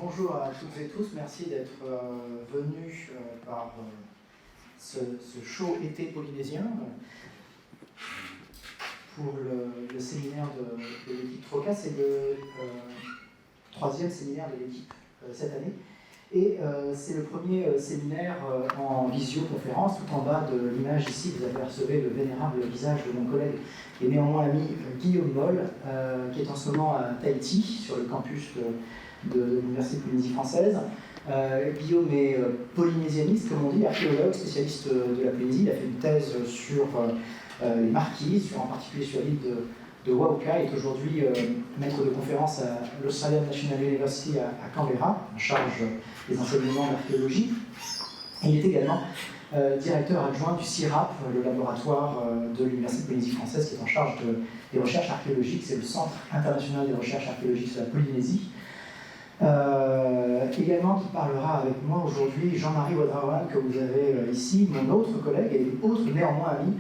Bonjour à toutes et tous, merci d'être venus par ce chaud été polynésien pour le séminaire de l'équipe Troca. C'est le troisième séminaire de l'équipe cette année. Et c'est le premier séminaire en visioconférence. Tout en bas de l'image ici, vous apercevez le vénérable visage de mon collègue et néanmoins ami Guillaume Moll, qui est en ce moment à Tahiti, sur le campus de l'Université de Polynésie française. Guillaume est polynésianiste, comme on dit, archéologue, spécialiste de la Polynésie. Il a fait une thèse sur les marquises, en particulier sur l'île de Wauka. Il est aujourd'hui maître de conférence à l'Australian National University à Canberra, en charge des enseignements d'archéologie. Et il est également directeur adjoint du CIRAP, le laboratoire de l'Université de Polynésie française, qui est en charge des recherches archéologiques. C'est le Centre international des recherches archéologiques sur la Polynésie. Également qui parlera avec moi aujourd'hui Jean-Marie Wadrawan, que vous avez ici, mon autre collègue et autre néanmoins ami.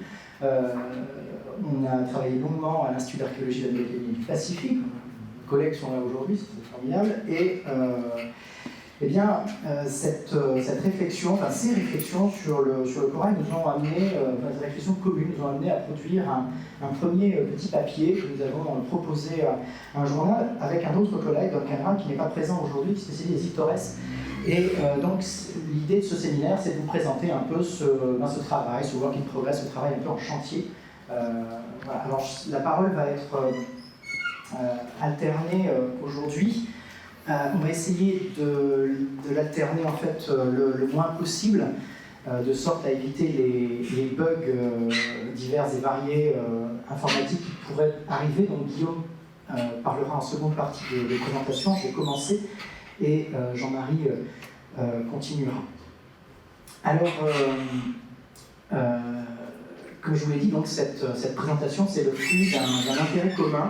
On a travaillé longuement à l'Institut d'archéologie de la Nouvelle-Calédonie du Pacifique. Mes collègues sont là aujourd'hui, c'est formidable. Et eh bien, cette réflexion, enfin ces réflexions sur le corail nous ont amené, ces réflexions communes nous ont amené à produire un premier petit papier que nous avons proposé à un journal avec un autre collègue dans le Canada qui n'est pas présent aujourd'hui, qui se spécialise les Torres. Et donc l'idée de ce séminaire, c'est de vous présenter un peu ce travail, ce work in progress, ce travail un peu en chantier. Voilà. Alors la parole va être alternée aujourd'hui. On va essayer de l'alterner en fait le moins possible, de sorte à éviter les bugs divers et variés informatiques qui pourraient arriver. Donc Guillaume parlera en seconde partie de présentation. Je vais commencer et Jean-Marie continuera. Alors, comme je vous l'ai dit, donc cette présentation, c'est le fruit d'un intérêt commun.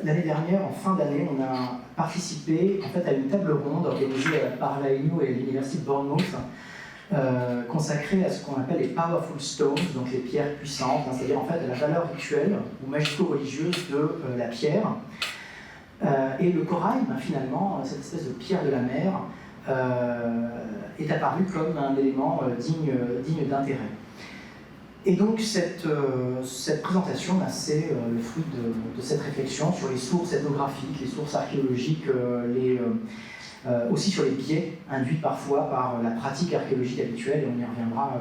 L'année dernière, en fin d'année, on a participé en fait, à une table ronde organisée par l'ANU et l'Université de Bournemouth, consacrée à ce qu'on appelle les Powerful Stones, donc les pierres puissantes, c'est-à-dire en fait la valeur rituelle ou magico-religieuse de la pierre. Et le corail, finalement, cette espèce de pierre de la mer, est apparu comme un élément digne d'intérêt. Et donc cette présentation, c'est le fruit de cette réflexion sur les sources ethnographiques, les sources archéologiques, aussi sur les biais induits parfois par la pratique archéologique habituelle, et on y reviendra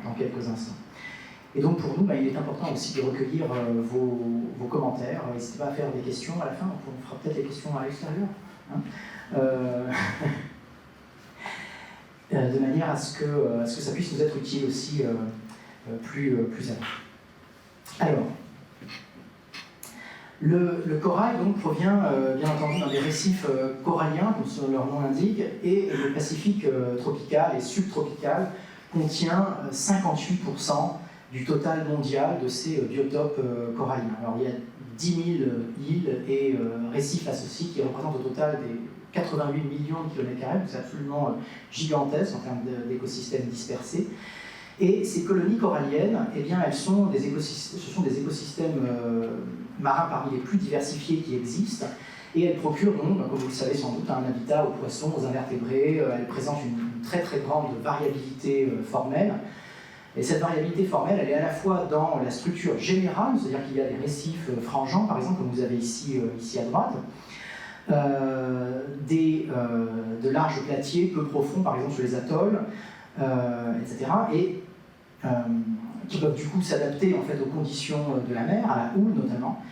dans quelques instants. Et donc pour nous, il est important aussi de recueillir vos commentaires. N'hésitez pas à faire des questions à la fin, on fera peut-être des questions à l'extérieur. De manière à ce que ça puisse nous être utile aussi plus avant. Alors, le corail donc, provient bien entendu dans des récifs coralliens, comme leur nom l'indique, et le Pacifique tropical et subtropical contient 58% du total mondial de ces biotopes coralliens. Alors il y a 10 000 îles et récifs associés qui représentent au total des 88 millions de kilomètres carrés, donc c'est absolument gigantesque en termes d'écosystèmes dispersés. Et ces colonies coralliennes, eh bien, ce sont des écosystèmes marins parmi les plus diversifiés qui existent, et elles procurent donc, comme vous le savez sans doute, un habitat aux poissons, aux invertébrés. Elles présentent une très très grande variabilité formelle. Et cette variabilité formelle, elle est à la fois dans la structure générale, c'est-à-dire qu'il y a des récifs frangeants, par exemple, comme vous avez ici à droite, de larges platiers peu profonds, par exemple sur les atolls, etc. Et qui peuvent du coup s'adapter en fait aux conditions de la mer, à la houle notamment,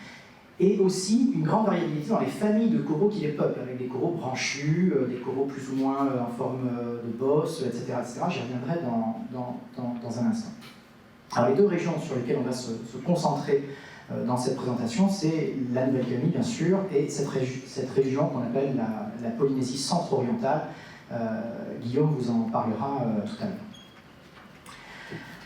et aussi une grande variabilité dans les familles de coraux qui les peuplent, avec des coraux branchus, des coraux plus ou moins en forme de bosse, etc. J'y reviendrai dans un instant. Alors les deux régions sur lesquelles on va se concentrer dans cette présentation, c'est la Nouvelle-Calédonie bien sûr, et cette région qu'on appelle la Polynésie centre-orientale. Guillaume vous en parlera tout à l'heure.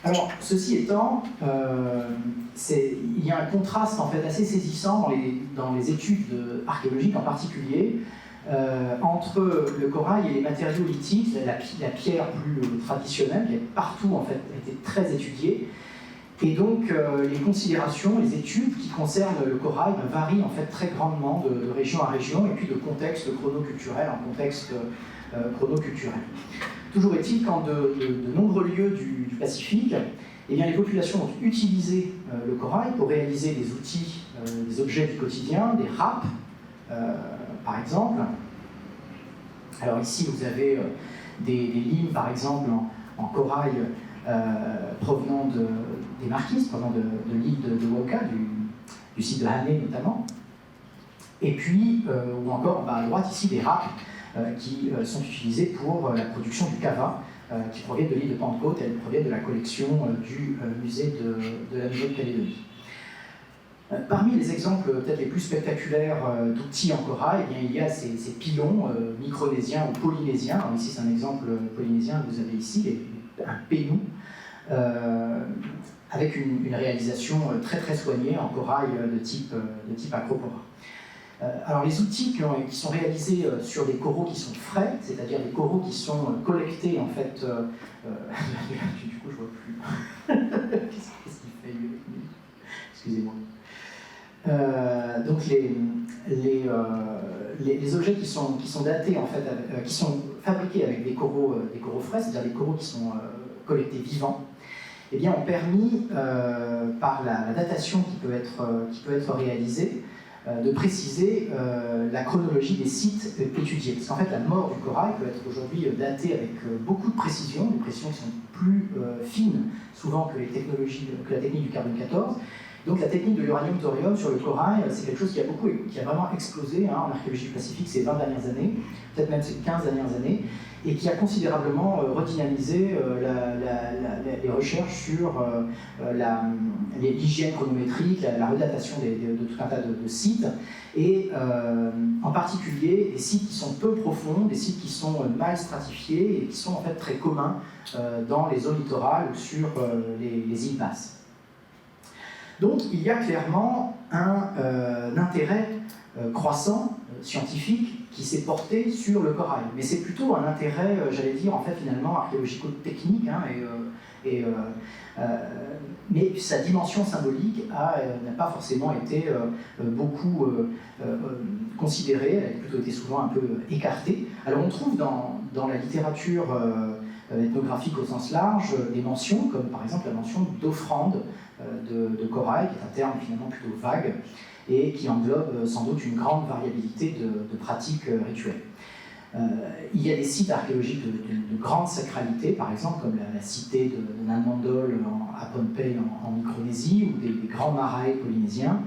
Alors, ceci étant, il y a un contraste en fait assez saisissant dans les études archéologiques en particulier entre le corail et les matériaux lithiques, la pierre plus traditionnelle qui a partout en fait été très étudiée, Et donc, les considérations, les études qui concernent le corail varient en fait très grandement de région à région, et puis de contexte chronoculturel en contexte chronoculturel. Toujours est-il qu'en de nombreux lieux du Pacifique, eh bien, les populations ont utilisé le corail pour réaliser des outils, des objets du quotidien, des râpes, par exemple. Alors ici, vous avez des limes, par exemple, en corail provenant des marquises, provenant de l'île de Wauka, du site de Hannay notamment. Et puis, ou encore en bas à droite, ici, des râpes qui sont utilisées pour la production du kava, qui proviennent de l'île de Pentecôte, elles proviennent de la collection du musée de la Nouvelle-Calédonie. Parmi les exemples peut-être les plus spectaculaires d'outils en corail, eh bien, il y a ces pilons micronésiens ou polynésiens. Alors ici, c'est un exemple polynésien que vous avez ici, un pénou, avec une réalisation très très soignée en corail de type acropora. Alors les outils qui sont réalisés sur des coraux qui sont frais, c'est-à-dire des coraux qui sont collectés en fait... du coup je vois plus... Qu'est-ce qu'il fait lui avec lui? Excusez-moi. Donc les objets qui sont datés en fait, qui sont fabriqués avec des coraux frais, c'est-à-dire des coraux qui sont collectés vivants, eh bien, ont permis, par la datation qui peut être réalisée, de préciser la chronologie des sites étudiés. Parce qu'en fait, la mort du corail peut être aujourd'hui datée avec beaucoup de précision, des précisions qui sont plus fines souvent que la technique du carbone 14. Donc la technique de l'uranium-thorium sur le corail, c'est quelque chose qui a vraiment explosé en archéologie du Pacifique ces 20 dernières années, peut-être même ces 15 dernières années, et qui a considérablement redynamisé les recherches sur l'hygiène chronométrique, la redatation de tout un tas de sites, et en particulier des sites qui sont peu profonds, des sites qui sont mal stratifiés et qui sont en fait très communs dans les zones littorales ou sur les îles basses. Donc il y a clairement un intérêt croissant, scientifique, qui s'est porté sur le corail. Mais c'est plutôt un intérêt, j'allais dire, en fait, finalement, archéologico-technique, mais sa dimension symbolique n'a pas forcément été beaucoup considérée, elle a plutôt été souvent un peu écartée. Alors on trouve dans la littérature ethnographique au sens large des mentions, comme par exemple la mention d'offrande de corail, qui est un terme finalement plutôt vague, et qui englobe sans doute une grande variabilité de pratiques rituelles. Il y a des sites archéologiques de grande sacralité, par exemple, comme la cité de Nanmandol à Pohnpei en Micronésie, ou des grands marae polynésiens,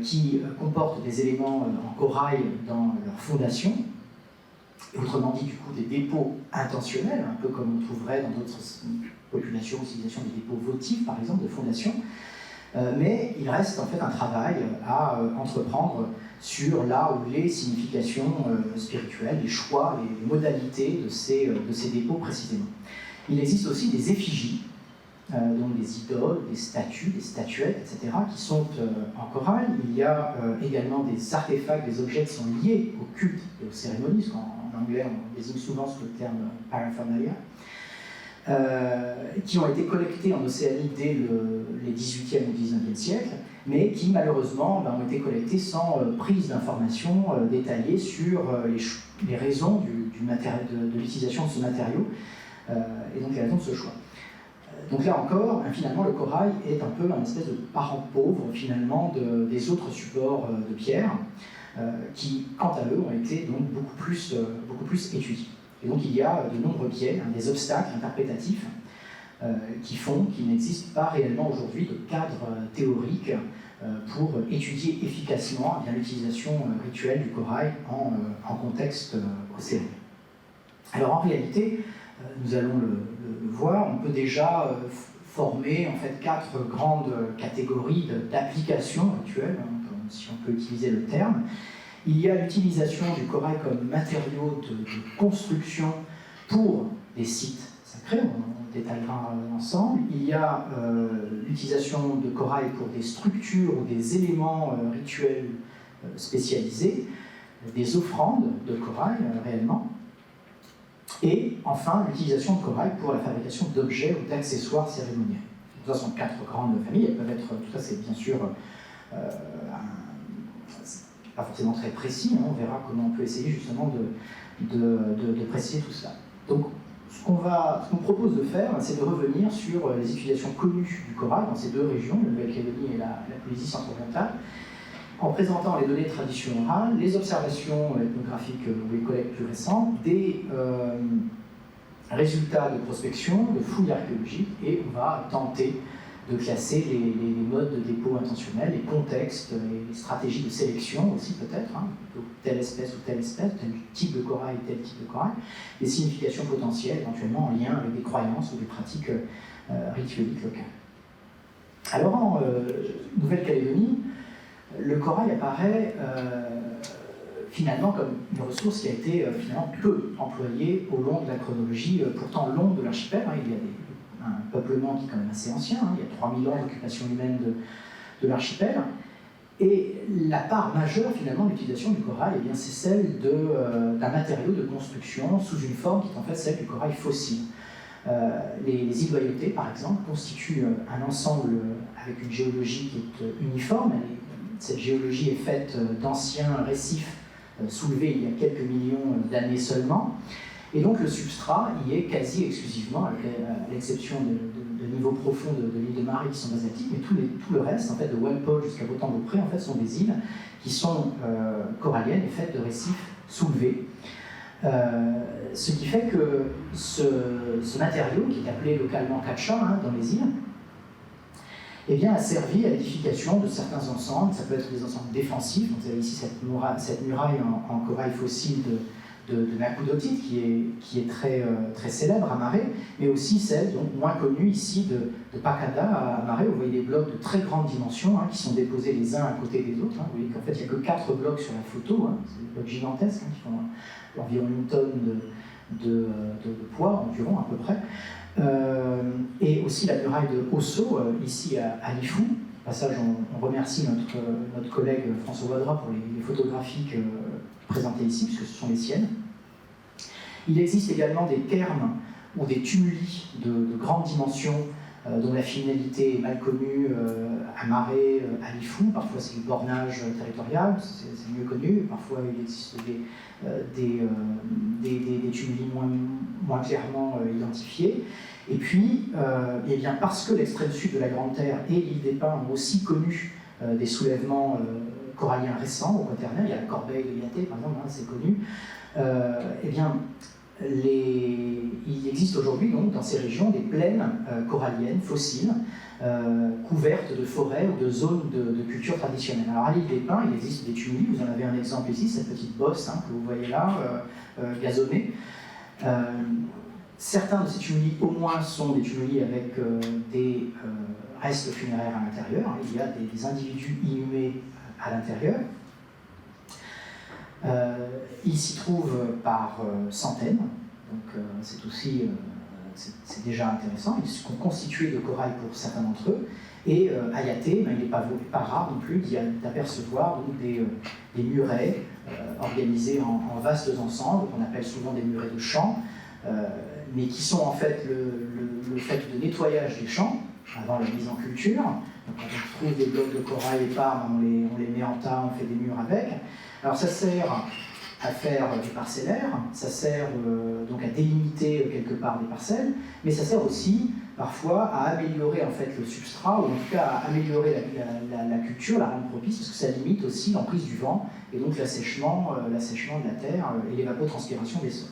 qui comportent des éléments en corail dans leur fondation, et autrement dit, du coup, des dépôts intentionnels, un peu comme on trouverait dans d'autres populations ou civilisations des dépôts votifs, par exemple, de fondation. Mais il reste en fait un travail à entreprendre sur là où les significations spirituelles, les choix, les modalités de ces dépôts précisément. Il existe aussi des effigies, donc des idoles, des statues, des statuettes, etc., qui sont en corail. Il y a également des artefacts, des objets qui sont liés au culte et aux cérémonies, parce qu'en anglais on désigne souvent sous le terme paraphernalia, qui ont été collectés en Océanie dès les 18e ou 19e siècles, mais qui malheureusement ont été collectés sans prise d'informations détaillée sur les raisons de l'utilisation de ce matériau, et donc les raisons de ce choix. Donc là encore, finalement, le corail est un peu un espèce de parent pauvre finalement des autres supports de pierre, qui, quant à eux, ont été donc beaucoup plus étudiés. Et donc il y a de nombreux biais, des obstacles interprétatifs qui font qu'il n'existe pas réellement aujourd'hui de cadre théorique pour étudier efficacement l'utilisation rituelle du corail en contexte océanique. Alors en réalité, nous allons le voir, on peut déjà former en fait 4 grandes catégories d'applications rituelles, si on peut utiliser le terme. Il y a l'utilisation du corail comme matériau de construction pour des sites sacrés, on détaillera ensemble. Il y a l'utilisation de corail pour des structures ou des éléments rituels spécialisés, des offrandes de corail réellement. Et enfin, l'utilisation de corail pour la fabrication d'objets ou d'accessoires cérémoniels. tout ça sont 4 grandes familles, elles peuvent être, tout ça c'est bien sûr pas forcément très précis, hein, on verra comment on peut essayer justement de préciser tout ça. Donc ce qu'on propose de faire, c'est de revenir sur les utilisations connues du corail dans ces 2 régions, la Nouvelle-Calédonie et la Polynésie centre-orientale, en présentant les données de tradition orale, les observations ethnographiques ou les collectes plus récentes, des résultats de prospection, de fouilles archéologiques, et on va tenter de classer les modes de dépôt intentionnels, les contextes, les stratégies de sélection aussi peut-être, hein, telle espèce ou tel type de corail, tel type de corail, les significations potentielles éventuellement en lien avec des croyances ou des pratiques ritueliques locales. Alors en Nouvelle-Calédonie, le corail apparaît finalement comme une ressource qui a été finalement peu employée au long de la chronologie pourtant longue de l'archipel. Hein. Il y a un peuplement qui est quand même assez ancien, hein. Il y a 3000 ans d'occupation humaine de l'archipel. Et la part majeure finalement de l'utilisation du corail, eh bien, c'est celle d'un matériau de construction sous une forme qui est en fait celle du corail fossile. Les îles Loyauté, par exemple, constituent un ensemble avec une géologie qui est uniforme. Cette géologie est faite d'anciens récifs soulevés il y a quelques millions d'années seulement. Et donc le substrat y est quasi exclusivement, à l'exception de niveaux profonds de l'île de Marie qui sont basaltiques, mais tout le reste, en fait, de Walpole jusqu'à Beautemps-Beaupré, en fait, sont des îles qui sont coralliennes et faites de récifs soulevés. Ce qui fait que ce matériau, qui est appelé localement kacha hein, dans les îles, eh bien, a servi à l'édification de certains ensembles. Ça peut être des ensembles défensifs. Donc, vous avez ici cette muraille en corail fossile de Nakudotite qui est très célèbre à Maré, mais aussi celle donc, moins connue ici de Pakada à Maré. Vous voyez des blocs de très grande dimension hein, qui sont déposés les uns à côté des autres. Hein. Vous voyez qu'en fait il n'y a que 4 blocs sur la photo, hein. C'est des blocs gigantesques hein, qui font environ 1 tonne de poids, environ à peu près. Et aussi la muraille de Osso, ici à Lifou. Au passage, on remercie notre collègue François Wadra pour les photographies présentées ici, puisque ce sont les siennes. Il existe également des thermes ou des tumuli de grande dimension dont la finalité est mal connue à Maré, à Lifou. Parfois c'est du bornage territorial, c'est mieux connu. Parfois il existe des tumuli moins clairement identifiés. Et puis, eh bien, parce que l'extrême sud de la Grande Terre et l'île des Pins ont aussi connu des soulèvements coralliens récents au Quaternaire, il y a la corbeille de Yaté par exemple, hein, c'est connu, eh bien, il existe aujourd'hui donc dans ces régions des plaines coralliennes fossiles couvertes de forêts ou de zones de culture traditionnelle. Alors à l'île des Pins, il existe des tumuli, vous en avez un exemple ici, cette petite bosse hein, que vous voyez là, gazonnée. Certains de ces tumuli au moins sont des tumuli avec des restes funéraires à l'intérieur. Il y a des individus inhumés à l'intérieur. Ils s'y trouvent par centaines, donc c'est aussi c'est déjà intéressant. Ils sont constitués de corail pour certains d'entre eux. Et à Yaté, ben, il n'est pas rare non plus d'apercevoir des murets organisés en vastes ensembles, qu'on appelle souvent des murets de champs, mais qui sont en fait le fait de nettoyage des champs avant la mise en culture. Donc, quand on trouve des blocs de corail épars, on les met en tas, on fait des murs avec. Alors ça sert à faire du parcellaire, ça sert donc à délimiter quelque part des parcelles, mais ça sert aussi parfois à améliorer en fait le substrat, ou en tout cas à améliorer la culture, la rendre propice, parce que ça limite aussi l'emprise du vent et donc l'assèchement de la terre et l'évapotranspiration des sols.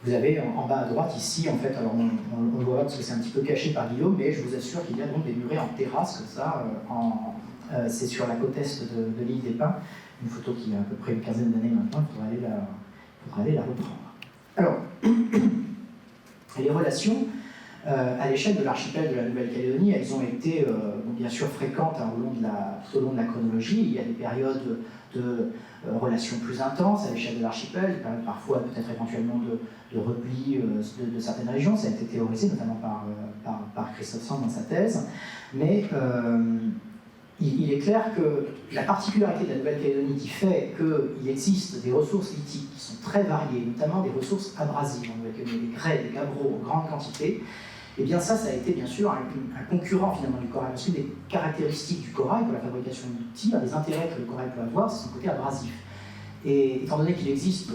Vous avez en bas à droite ici, en fait, alors on le voit parce que c'est un petit peu caché par Guillaume, mais je vous assure qu'il y a donc des murets en terrasse comme ça, c'est sur la côte est de l'île des Pins, une photo qui a à peu près une quinzaine d'années maintenant, il faudra aller la reprendre. Alors, les relations à l'échelle de l'archipel de la Nouvelle-Calédonie, elles ont été bien sûr fréquentes hein, tout au long de la chronologie. Il y a des périodes de relations plus intenses à l'échelle de l'archipel, parfois peut-être éventuellement de repli de certaines régions. Ça a été théorisé notamment par Christophe Sand dans sa thèse. Mais il est clair que la particularité de la Nouvelle-Calédonie qui fait qu'il existe des ressources lithiques qui sont très variées, notamment des ressources abrasives en Nouvelle-Calédonie, des grès, des gabbros en grande quantité, Et bien ça a été bien sûr un concurrent finalement du corail, parce que des caractéristiques du corail pour la fabrication d'outils, des intérêts que le corail peut avoir, c'est son côté abrasif. Et étant donné qu'il existe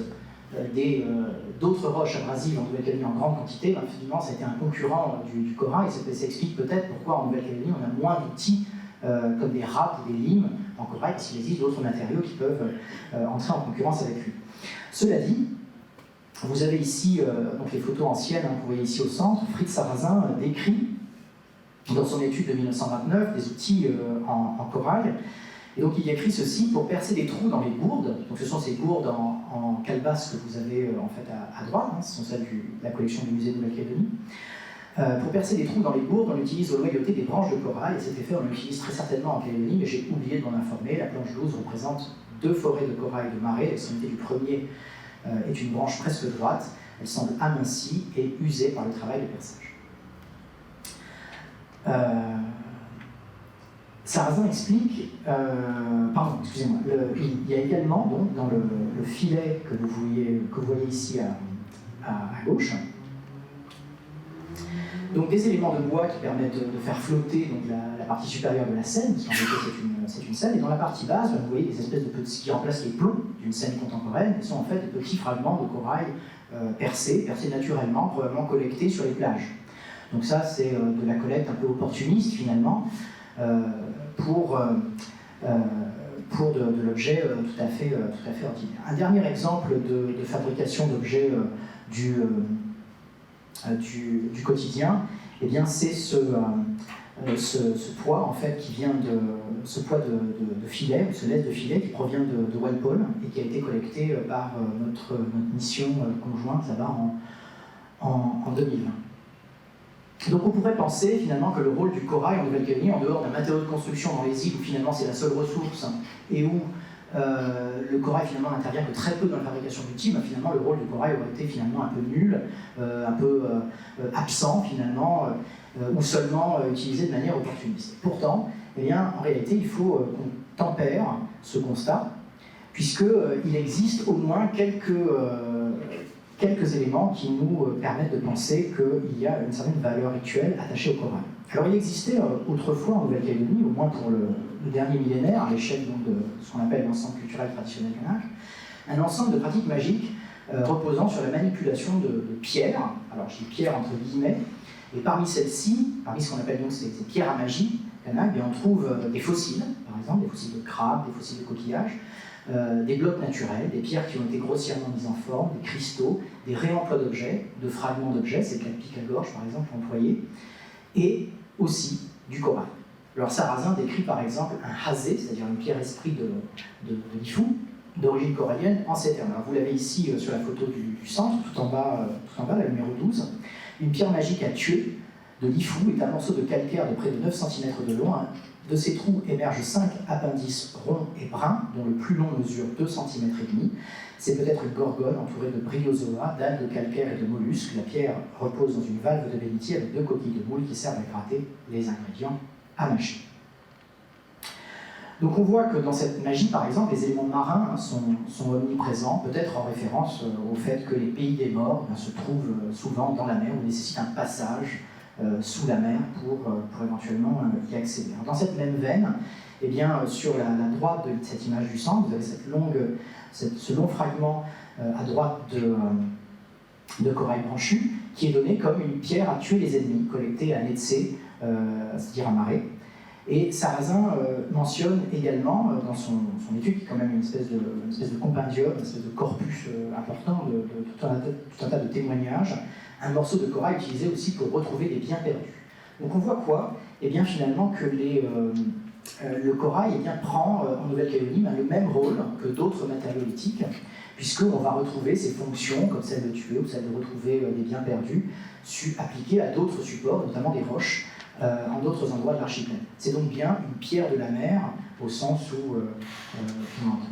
d'autres roches abrasives en Nouvelle-Calédonie en grande quantité, finalement ça a été un concurrent du corail, et ça explique peut-être pourquoi en Nouvelle-Calédonie on a moins d'outils comme des râpes ou des limes en corail, parce qu'il existe d'autres matériaux qui peuvent entrer en concurrence avec lui. Cela dit, vous avez ici donc les photos anciennes, que vous voyez ici au centre. Fritz Sarrazin décrit dans son étude de 1929 des outils en corail. Et donc il écrit ceci: pour percer des trous dans les gourdes, donc ce sont ces gourdes en calebasse que vous avez en fait à droite, ce sont celles de la collection du musée de Nouvelle-Calédonie. Pour percer des trous dans les gourdes, on utilise au loyauté des branches de corail, et cet effet on l'utilise très certainement en Calédonie, mais j'ai oublié de m'en informer. La planche 12 représente 2 forêts de corail de marée. L'extrémité du premier est une branche presque droite. Elle semble amincie et usée par le travail de perçage. Sarrazin explique, excusez-moi, il y a également donc, dans le filet que vous voyez ici à gauche, donc des éléments de bois qui permettent de faire flotter donc, la partie supérieure de la scène, parce qu'en réalité c'est une scène, et dans la partie basse, vous voyez des espèces de petits qui remplacent les plombs d'une scène contemporaine, qui sont en fait des petits fragments de corail percés naturellement, probablement collectés sur les plages. Donc ça c'est de la collecte un peu opportuniste finalement, pour de l'objet tout à fait ordinaire. Un dernier exemple de fabrication d'objets du quotidien, eh bien c'est ce poids en fait qui vient ce poids de filet, ce laisse de filet qui provient de Walpole et qui a été collecté par notre mission conjointe là-bas en 2020. Donc on pourrait penser finalement que le rôle du corail en Nouvelle-Calédonie, en dehors d'un matériau de construction dans les îles où finalement c'est la seule ressource et où le corail finalement n'intervient que très peu dans la fabrication d'outils, finalement le rôle du corail aurait été finalement un peu nul, un peu absent finalement, ou seulement utilisé de manière opportuniste. Pourtant, eh bien, en réalité, il faut qu'on tempère ce constat, puisqu'il existe au moins quelques éléments qui nous permettent de penser qu'il y a une certaine valeur rituelle attachée au corail. Alors il existait autrefois en Nouvelle-Calédonie, au moins pour le dernier millénaire, à l'échelle de ce qu'on appelle l'ensemble culturel traditionnel kanak, un ensemble de pratiques magiques reposant sur la manipulation de pierres, alors je dis pierres entre guillemets, et parmi celles-ci, parmi ce qu'on appelle donc ces pierres à magie kanak, on trouve des fossiles, par exemple, des fossiles de crabes, des fossiles de coquillages, des blocs naturels, des pierres qui ont été grossièrement mises en forme, des cristaux, des réemplois d'objets, de fragments d'objets, c'est le cas de pic à gorge par exemple employé, et aussi du corail. Alors Sarrazin décrit par exemple un hasé, c'est-à-dire une pierre esprit de Lifou, d'origine corallienne, en ces termes. Alors vous l'avez ici sur la photo du centre, tout en bas, la numéro 12. Une pierre magique à tuer de Lifou est un morceau de calcaire de près de 9 cm de long. De ces trous émergent 5 appendices ronds et bruns, dont le plus long mesure 2,5 cm. C'est peut-être une gorgone entourée de bryozoa, d'algues, de calcaire et de mollusques. La pierre repose dans une valve de bénitier avec 2 coquilles de moule qui servent à gratter les ingrédients à mâcher. Donc on voit que dans cette magie, par exemple, les éléments marins sont omniprésents, peut-être en référence au fait que les pays des morts se trouvent souvent dans la mer ou nécessitent un passage sous la mer pour éventuellement y accéder. Alors, dans cette même veine, eh bien, sur la droite de cette image du centre, vous avez ce long fragment à droite de corail branchu qui est donné comme une pierre à tuer les ennemis, collectée à Netsé, c'est-à-dire à marée. Et Sarrazin mentionne également, dans son étude, qui est quand même une espèce de compendium, une espèce de corpus important de tout un tas de témoignages, un morceau de corail utilisé aussi pour retrouver des biens perdus. Donc on voit quoi? Eh bien finalement que le corail prend en Nouvelle-Calédonie le même rôle que d'autres matériaux lithiques, puisqu'on va retrouver ses fonctions, comme celle de tuer ou celle de retrouver des biens perdus, appliquées à d'autres supports, notamment des roches, en d'autres endroits de l'archipel. C'est donc bien une pierre de la mer, au sens où on entend.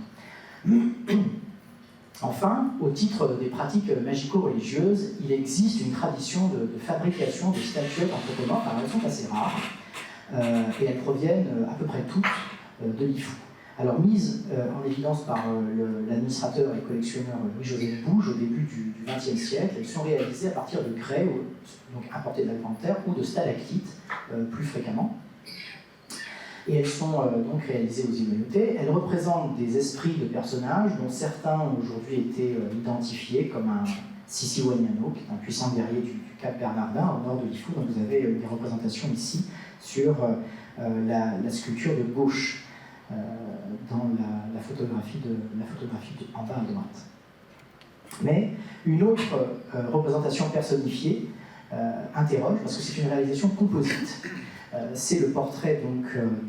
Enfin, au titre des pratiques magico-religieuses, il existe une tradition de fabrication de statuettes anthropomorphes. Alors elles sont assez rares, et elles proviennent à peu près toutes de Lifou. Alors, mise en évidence par l'administrateur et collectionneur Louis-Joseph Bouge au début du XXe siècle, elles sont réalisées à partir de grès, donc importés de la Grande Terre, ou de stalactites, plus fréquemment. Et elles sont donc réalisées aux îles Mayotte. Elles représentent des esprits de personnages dont certains ont aujourd'hui été identifiés comme un Sisiwanyano, qui est un puissant guerrier du Cap Bernardin, au nord de Lifou. Donc vous avez des représentations ici sur la sculpture de gauche dans la photographie en bas à droite. Mais une autre représentation personnifiée interroge, parce que c'est une réalisation composite. C'est le portrait donc,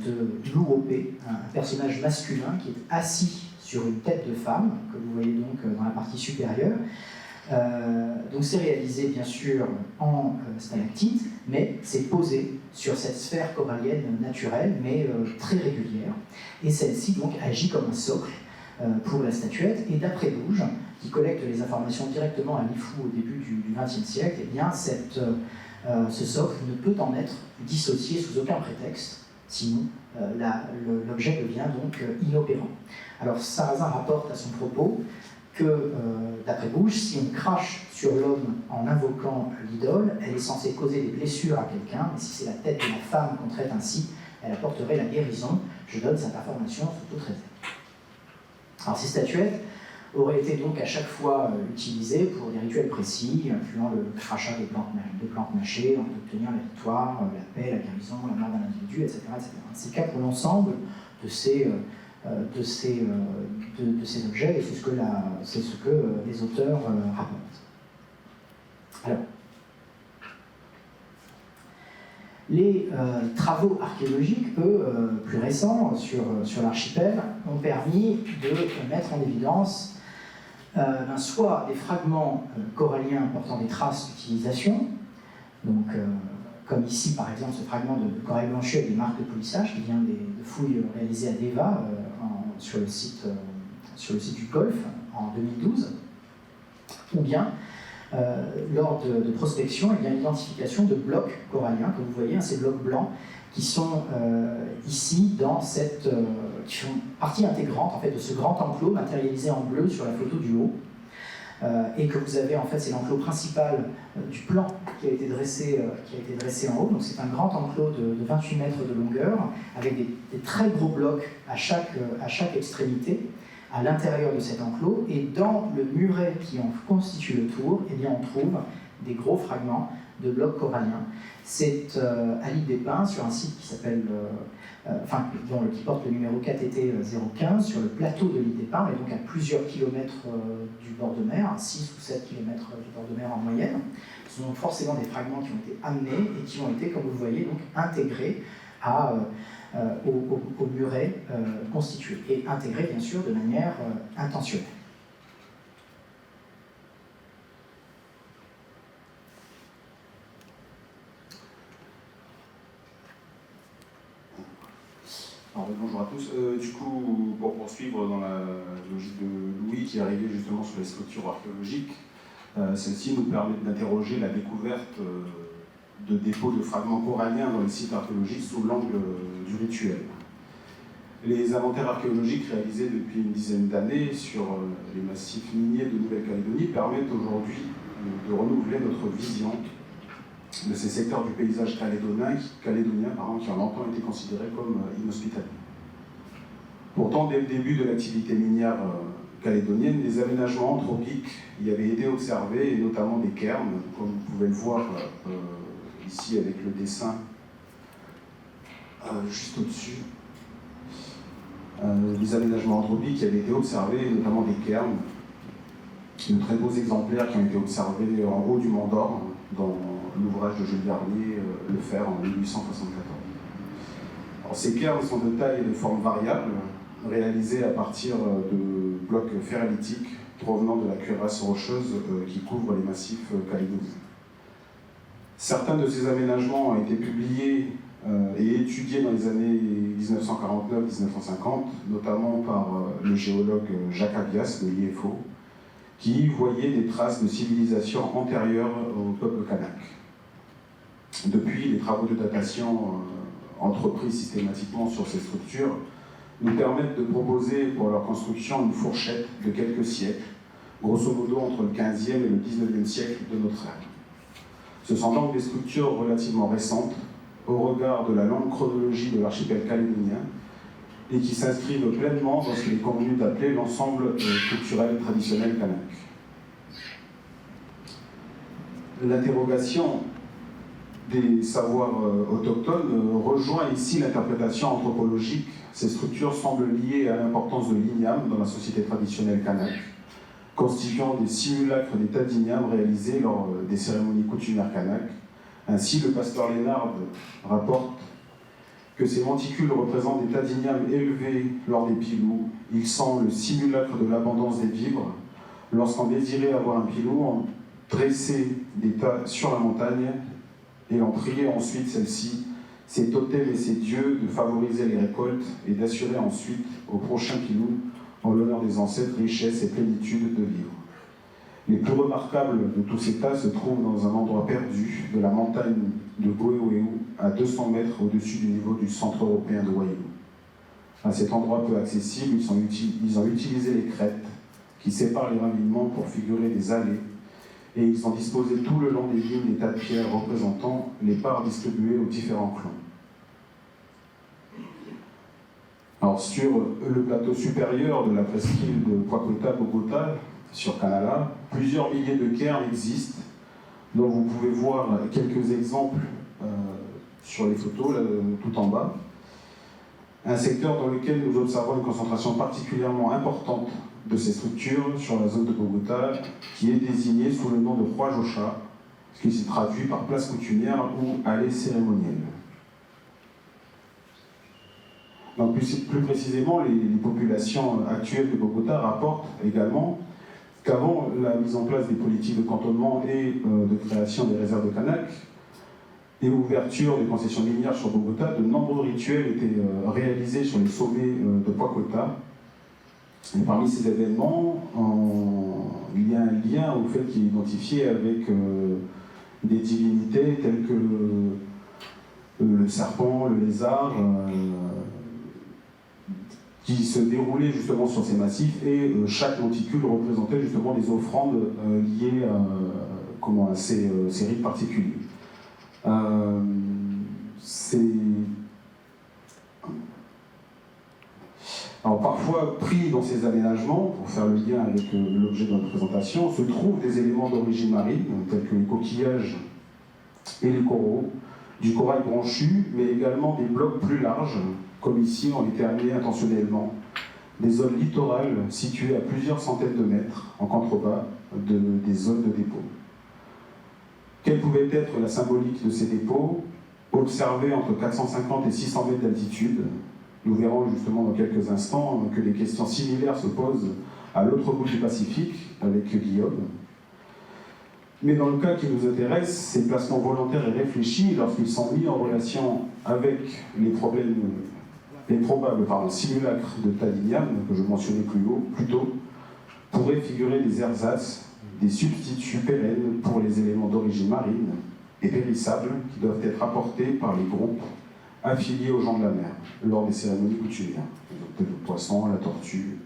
de Louropé, un personnage masculin qui est assis sur une tête de femme, que vous voyez donc dans la partie supérieure. Donc c'est réalisé bien sûr en stalactite, mais c'est posé sur cette sphère corallienne naturelle, mais très régulière. Et celle-ci donc agit comme un socle pour la statuette. Et d'après Bouge, qui collecte les informations directement à Lifou au début du XXe siècle, eh bien ce socle ne peut en être dissocié sous aucun prétexte, sinon l'objet devient donc inopérant. Alors Sarrazin rapporte à son propos que, d'après Bouge, si on crache sur l'homme en invoquant l'idole, elle est censée causer des blessures à quelqu'un, mais si c'est la tête de la femme qu'on traite ainsi, elle apporterait la guérison. Je donne cette information sous toute réserve. Alors ces statuettes auraient été donc à chaque fois utilisées pour des rituels précis, incluant le crachat des plantes mâchées, en obtenir la victoire, la paix, la guérison, la mort d'un individu, etc., etc. C'est le cas pour l'ensemble de ces objets, et c'est ce que les auteurs rapportent. Alors, les travaux archéologiques, eux, plus récents, sur l'archipel, ont permis de mettre en évidence soit des fragments coralliens portant des traces d'utilisation, donc comme ici par exemple ce fragment de corail blanchi avec des marques de polissage qui vient de fouilles réalisées à Deva sur le site du Golfe en 2012, ou bien lors de prospection, il y a l'identification de blocs coralliens que vous voyez, ces blocs blancs qui sont ici qui font partie intégrante en fait, de ce grand enclos matérialisé en bleu sur la photo du haut, et que vous avez en fait, c'est l'enclos principal du plan qui a été dressé en haut. Donc c'est un grand enclos de 28 mètres de longueur avec des très gros blocs à chaque extrémité à l'intérieur de cet enclos, et dans le muret qui en constitue le tour, eh bien, on trouve des gros fragments de blocs coralliens. C'est à l'île des Pins, sur un site qui s'appelle, qui porte le numéro KTT 015, sur le plateau de l'île des Pins, et donc à plusieurs kilomètres du bord de mer, 6 ou 7 kilomètres du bord de mer en moyenne. Ce sont donc forcément des fragments qui ont été amenés et qui ont été, comme vous le voyez, donc intégrés au muret constitué, et intégrés bien sûr de manière intentionnelle. Alors, bonjour à tous. Du coup, pour poursuivre dans la logique de Louis, qui est arrivé justement sur les structures archéologiques, celle-ci nous permet d'interroger la découverte de dépôts de fragments coralliens dans les sites archéologiques sous l'angle du rituel. Les inventaires archéologiques réalisés depuis une dizaine d'années sur les massifs miniers de Nouvelle-Calédonie permettent aujourd'hui de renouveler notre vision de ces secteurs du paysage calédonien qui ont longtemps été considérés comme inhospitaliers. Pourtant, dès le début de l'activité minière calédonienne, les aménagements anthropiques y avaient été observés, et notamment des cairns, comme vous pouvez le voir ici avec le dessin juste au-dessus. Les aménagements anthropiques qui avaient été observés, notamment des cairns, de très beaux exemplaires qui ont été observés en haut du Mont d'Or, dans l'ouvrage de Jules Garnier, Le Fer, en 1874. Alors, ces cairns sont de taille et de forme variables, réalisés à partir de blocs ferrolithiques provenant de la cuirasse rocheuse qui couvre les massifs calédoniens. Certains de ces aménagements ont été publiés et étudiés dans les années 1949-1950, notamment par le géologue Jacques Avias de l'IFO, qui voyait des traces de civilisation antérieure au peuple kanak. Depuis, les travaux de datation entrepris systématiquement sur ces structures nous permettent de proposer pour leur construction une fourchette de quelques siècles, grosso modo entre le 15e et le 19e siècle de notre ère. Ce sont donc des structures relativement récentes au regard de la longue chronologie de l'archipel calédonien et qui s'inscrivent pleinement dans ce qu'il est convenu d'appeler l'ensemble culturel traditionnel kanak. L'interrogation des savoirs autochtones rejoint ici l'interprétation anthropologique. Ces structures semblent liées à l'importance de l'igname dans la société traditionnelle kanak, constituant des simulacres d'état d'igname réalisés lors des cérémonies coutumières kanak. Ainsi, le pasteur Lénard rapporte que ces monticules représentent des tas d'igname élevés lors des pilous. Ils sont le simulacre de l'abondance des vivres. Lorsqu'on désirait avoir un pilou, on dressait des tas sur la montagne et on priait ensuite celle-ci, ces totems et ces dieux, de favoriser les récoltes et d'assurer ensuite au prochain pilou, en l'honneur des ancêtres, richesse et plénitude de vivres. Les plus remarquables de tous ces tas se trouvent dans un endroit perdu de la montagne de Goeweu, à 200 mètres au-dessus du niveau du centre européen de Wailu. À cet endroit peu accessible, ils ont utilisé les crêtes qui séparent les ravitaillements pour figurer des allées, et ils ont disposé tout le long des lignes des tas de pierres représentant les parts distribuées aux différents clans. Alors, sur le plateau supérieur de la presqu'île de Kwakweta-Bogota, sur Canala, plusieurs milliers de cairns existent, dont vous pouvez voir quelques exemples sur les photos, là, tout en bas. Un secteur dans lequel nous observons une concentration particulièrement importante de ces structures sur la zone de Bogota, qui est désignée sous le nom de Roi Jocha, ce qui se traduit par place coutumière ou allée cérémonielle. Donc plus précisément, les populations actuelles de Bogota rapportent également qu'avant la mise en place des politiques de cantonnement et de création des réserves de Kanak et l'ouverture des concessions minières sur Bogota, de nombreux rituels étaient réalisés sur les sommets de Kwakweta. Et parmi ces événements, il y a un lien au fait qu'il est identifié avec des divinités telles que le serpent, le lézard, qui se déroulaient justement sur ces massifs, et chaque monticule représentait justement des offrandes liées à ces rites particuliers. Alors parfois, pris dans ces aménagements, pour faire le lien avec l'objet de notre présentation, se trouvent des éléments d'origine marine, tels que les coquillages et les coraux, du corail branchu, mais également des blocs plus larges, comme ici ont été amenés intentionnellement, des zones littorales situées à plusieurs centaines de mètres en contrebas des zones de dépôt. Quelle pouvait être la symbolique de ces dépôts, observés entre 450 et 600 mètres d'altitude? Nous verrons justement dans quelques instants que des questions similaires se posent à l'autre bout du Pacifique, avec Guillaume. Mais dans le cas qui nous intéresse, ces placements volontaires et réfléchis, lorsqu'ils sont mis en relation avec les probables simulacres de tas d'igname, que je mentionnais plus tôt, pourraient figurer des ersatz, des substituts pérennes pour les éléments d'origine marine et périssables qui doivent être apportés par les groupes affiliés aux gens de la mer lors des cérémonies coutumières, le poisson, la tortue.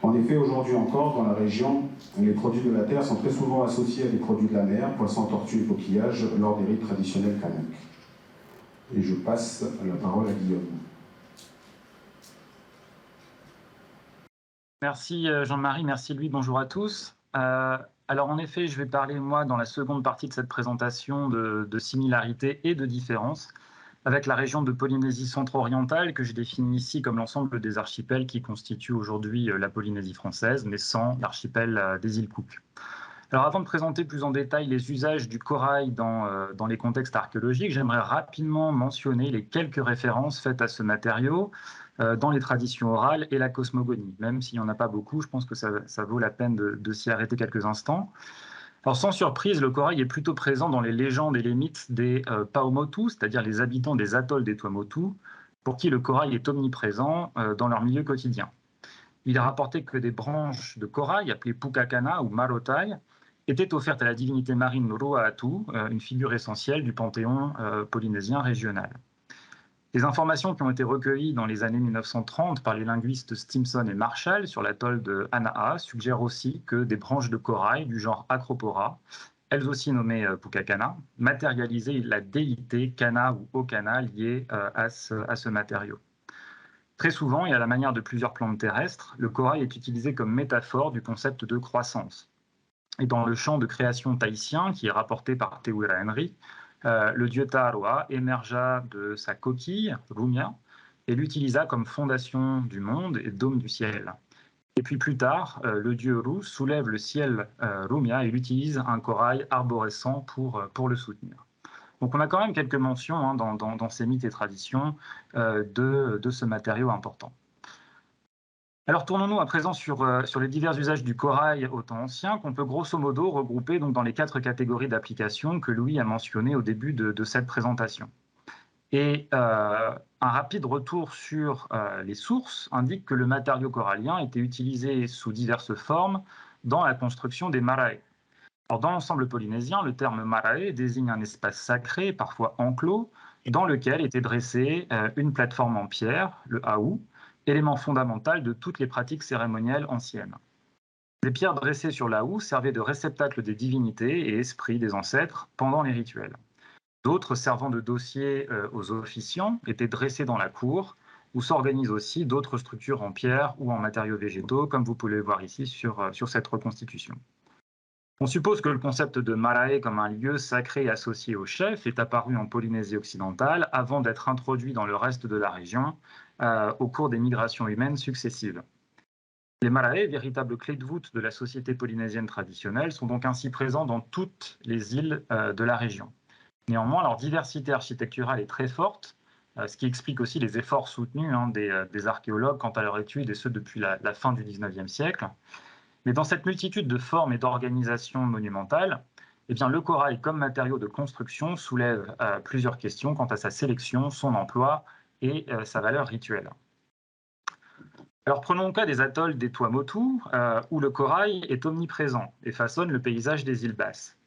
En effet, aujourd'hui encore, dans la région, les produits de la terre sont très souvent associés à des produits de la mer, poissons, tortues et coquillages, lors des rites traditionnels kanak. Et je passe la parole à Guillaume. Merci Jean-Marie, merci Louis, bonjour à tous. Alors en effet, je vais parler moi dans la seconde partie de cette présentation de similarités et de différences avec la région de Polynésie centre-orientale que je définis ici comme l'ensemble des archipels qui constituent aujourd'hui la Polynésie française, mais sans l'archipel des îles Cook. Alors avant de présenter plus en détail les usages du corail dans les contextes archéologiques, j'aimerais rapidement mentionner les quelques références faites à ce matériau dans les traditions orales et la cosmogonie. Même s'il n'y en a pas beaucoup, je pense que ça vaut la peine de s'y arrêter quelques instants. Alors sans surprise, le corail est plutôt présent dans les légendes et les mythes des Paumotu, c'est-à-dire les habitants des atolls des Tuamotu, pour qui le corail est omniprésent dans leur milieu quotidien. Il est rapporté que des branches de corail, appelées Pukakana ou Marotai, étaient offertes à la divinité marine Ruaatu, une figure essentielle du panthéon polynésien régional. Les informations qui ont été recueillies dans les années 1930 par les linguistes Stimson et Marshall sur l'atoll de Hana'a suggèrent aussi que des branches de corail du genre Acropora, elles aussi nommées Pukakana, matérialisaient la déité Kana ou Okana liée à ce matériau. Très souvent, et à la manière de plusieurs plantes terrestres, le corail est utilisé comme métaphore du concept de croissance. Et dans le chant de création tahitien, qui est rapporté par Te Wira Henry, le dieu Ta'aroa émergea de sa coquille, Rumia, et l'utilisa comme fondation du monde et dôme du ciel. Et puis plus tard, le dieu Ru soulève le ciel Rumia et il utilise un corail arborescent pour le soutenir. Donc on a quand même quelques mentions dans ces mythes et traditions de ce matériau important. Alors tournons-nous à présent sur les divers usages du corail au temps ancien, qu'on peut grosso modo regrouper donc dans les 4 catégories d'applications que Louis a mentionnées au début de cette présentation. Et un rapide retour sur les sources indique que le matériau corallien était utilisé sous diverses formes dans la construction des marae. Alors, dans l'ensemble polynésien, le terme marae désigne un espace sacré, parfois enclos, dans lequel était dressée une plateforme en pierre, le aou, élément fondamental de toutes les pratiques cérémonielles anciennes. Les pierres dressées sur l'aou servaient de réceptacle des divinités et esprits des ancêtres pendant les rituels. D'autres, servant de dossier aux officiants, étaient dressées dans la cour, où s'organisent aussi d'autres structures en pierre ou en matériaux végétaux, comme vous pouvez le voir ici sur cette reconstitution. On suppose que le concept de marae comme un lieu sacré associé au chef est apparu en Polynésie occidentale avant d'être introduit dans le reste de la région au cours des migrations humaines successives. Les marae, véritables clés de voûte de la société polynésienne traditionnelle, sont donc ainsi présents dans toutes les îles de la région. Néanmoins, leur diversité architecturale est très forte, ce qui explique aussi les efforts soutenus des archéologues quant à leur étude, et ce depuis la fin du XIXe siècle. Mais dans cette multitude de formes et d'organisations monumentales, eh bien, le corail comme matériau de construction soulève plusieurs questions quant à sa sélection, son emploi et sa valeur rituelle. Alors prenons le cas des atolls des Tuamotu, où le corail est omniprésent et façonne le paysage des îles Basses.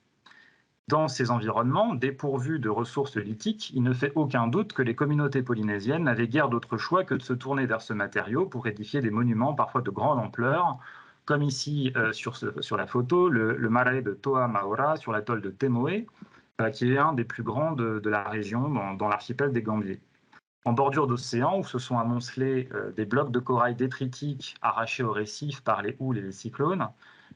Dans ces environnements, dépourvus de ressources lithiques, il ne fait aucun doute que les communautés polynésiennes n'avaient guère d'autre choix que de se tourner vers ce matériau pour édifier des monuments parfois de grande ampleur, comme ici sur la photo, le marae de Toa Maora sur l'atoll de Temoe, qui est un des plus grands de la région dans l'archipel des Gambiers. En bordure d'océan, où se sont amoncelés des blocs de corail détritiques arrachés au récif par les houles et les cyclones,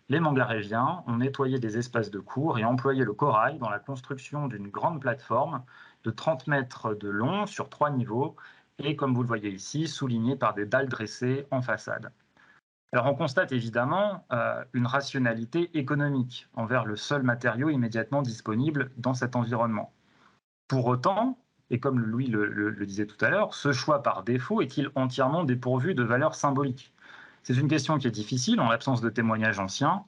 les Mangaréviens ont nettoyé des espaces de cours et employé le corail dans la construction d'une grande plateforme de 30 mètres de long sur 3 niveaux et, comme vous le voyez ici, soulignée par des dalles dressées en façade. Alors on constate évidemment une rationalité économique envers le seul matériau immédiatement disponible dans cet environnement. Pour autant, et comme Louis le disait tout à l'heure, ce choix par défaut est-il entièrement dépourvu de valeur symbolique ? C'est une question qui est difficile en l'absence de témoignages anciens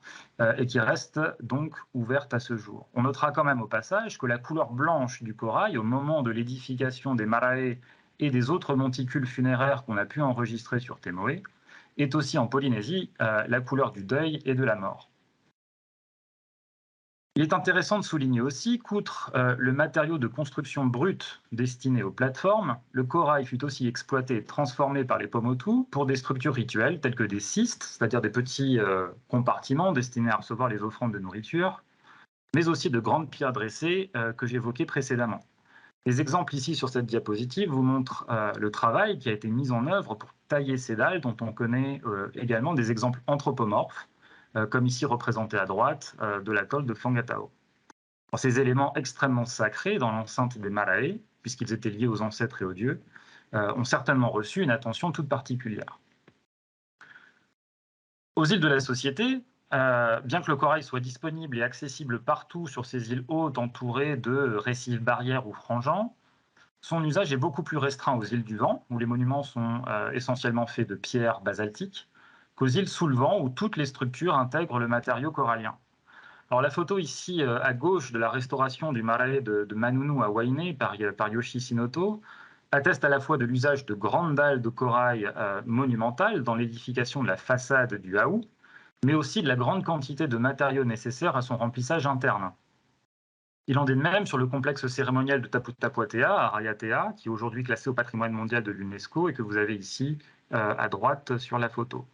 et qui reste donc ouverte à ce jour. On notera quand même au passage que la couleur blanche du corail au moment de l'édification des marae et des autres monticules funéraires qu'on a pu enregistrer sur Temoe est aussi en Polynésie la couleur du deuil et de la mort. Il est intéressant de souligner aussi qu'outre le matériau de construction brut destiné aux plateformes, le corail fut aussi exploité et transformé par les Pomotu pour des structures rituelles telles que des cistes, c'est-à-dire des petits compartiments destinés à recevoir les offrandes de nourriture, mais aussi de grandes pierres dressées que j'évoquais précédemment. Les exemples ici sur cette diapositive vous montrent le travail qui a été mis en œuvre pour tailler ces dalles, dont on connaît également des exemples anthropomorphes, comme ici représenté à droite de l'atoll de Whangatao. Ces éléments extrêmement sacrés dans l'enceinte des marae, puisqu'ils étaient liés aux ancêtres et aux dieux, ont certainement reçu une attention toute particulière. Aux îles de la Société, bien que le corail soit disponible et accessible partout sur ces îles hautes entourées de récifs barrières ou frangeants, son usage est beaucoup plus restreint aux îles du Vent, où les monuments sont essentiellement faits de pierres basaltiques, qu'aux îles sous le vent, où toutes les structures intègrent le matériau corallien. Alors la photo ici à gauche de la restauration du marae de Manunu à Wainé par Yoshi Sinoto atteste à la fois de l'usage de grandes dalles de corail monumentales dans l'édification de la façade du haou, mais aussi de la grande quantité de matériaux nécessaires à son remplissage interne. Il en est de même sur le complexe cérémoniel de Taputapuatea, à Arayatea, qui est aujourd'hui classé au patrimoine mondial de l'UNESCO et que vous avez ici à droite sur la photo.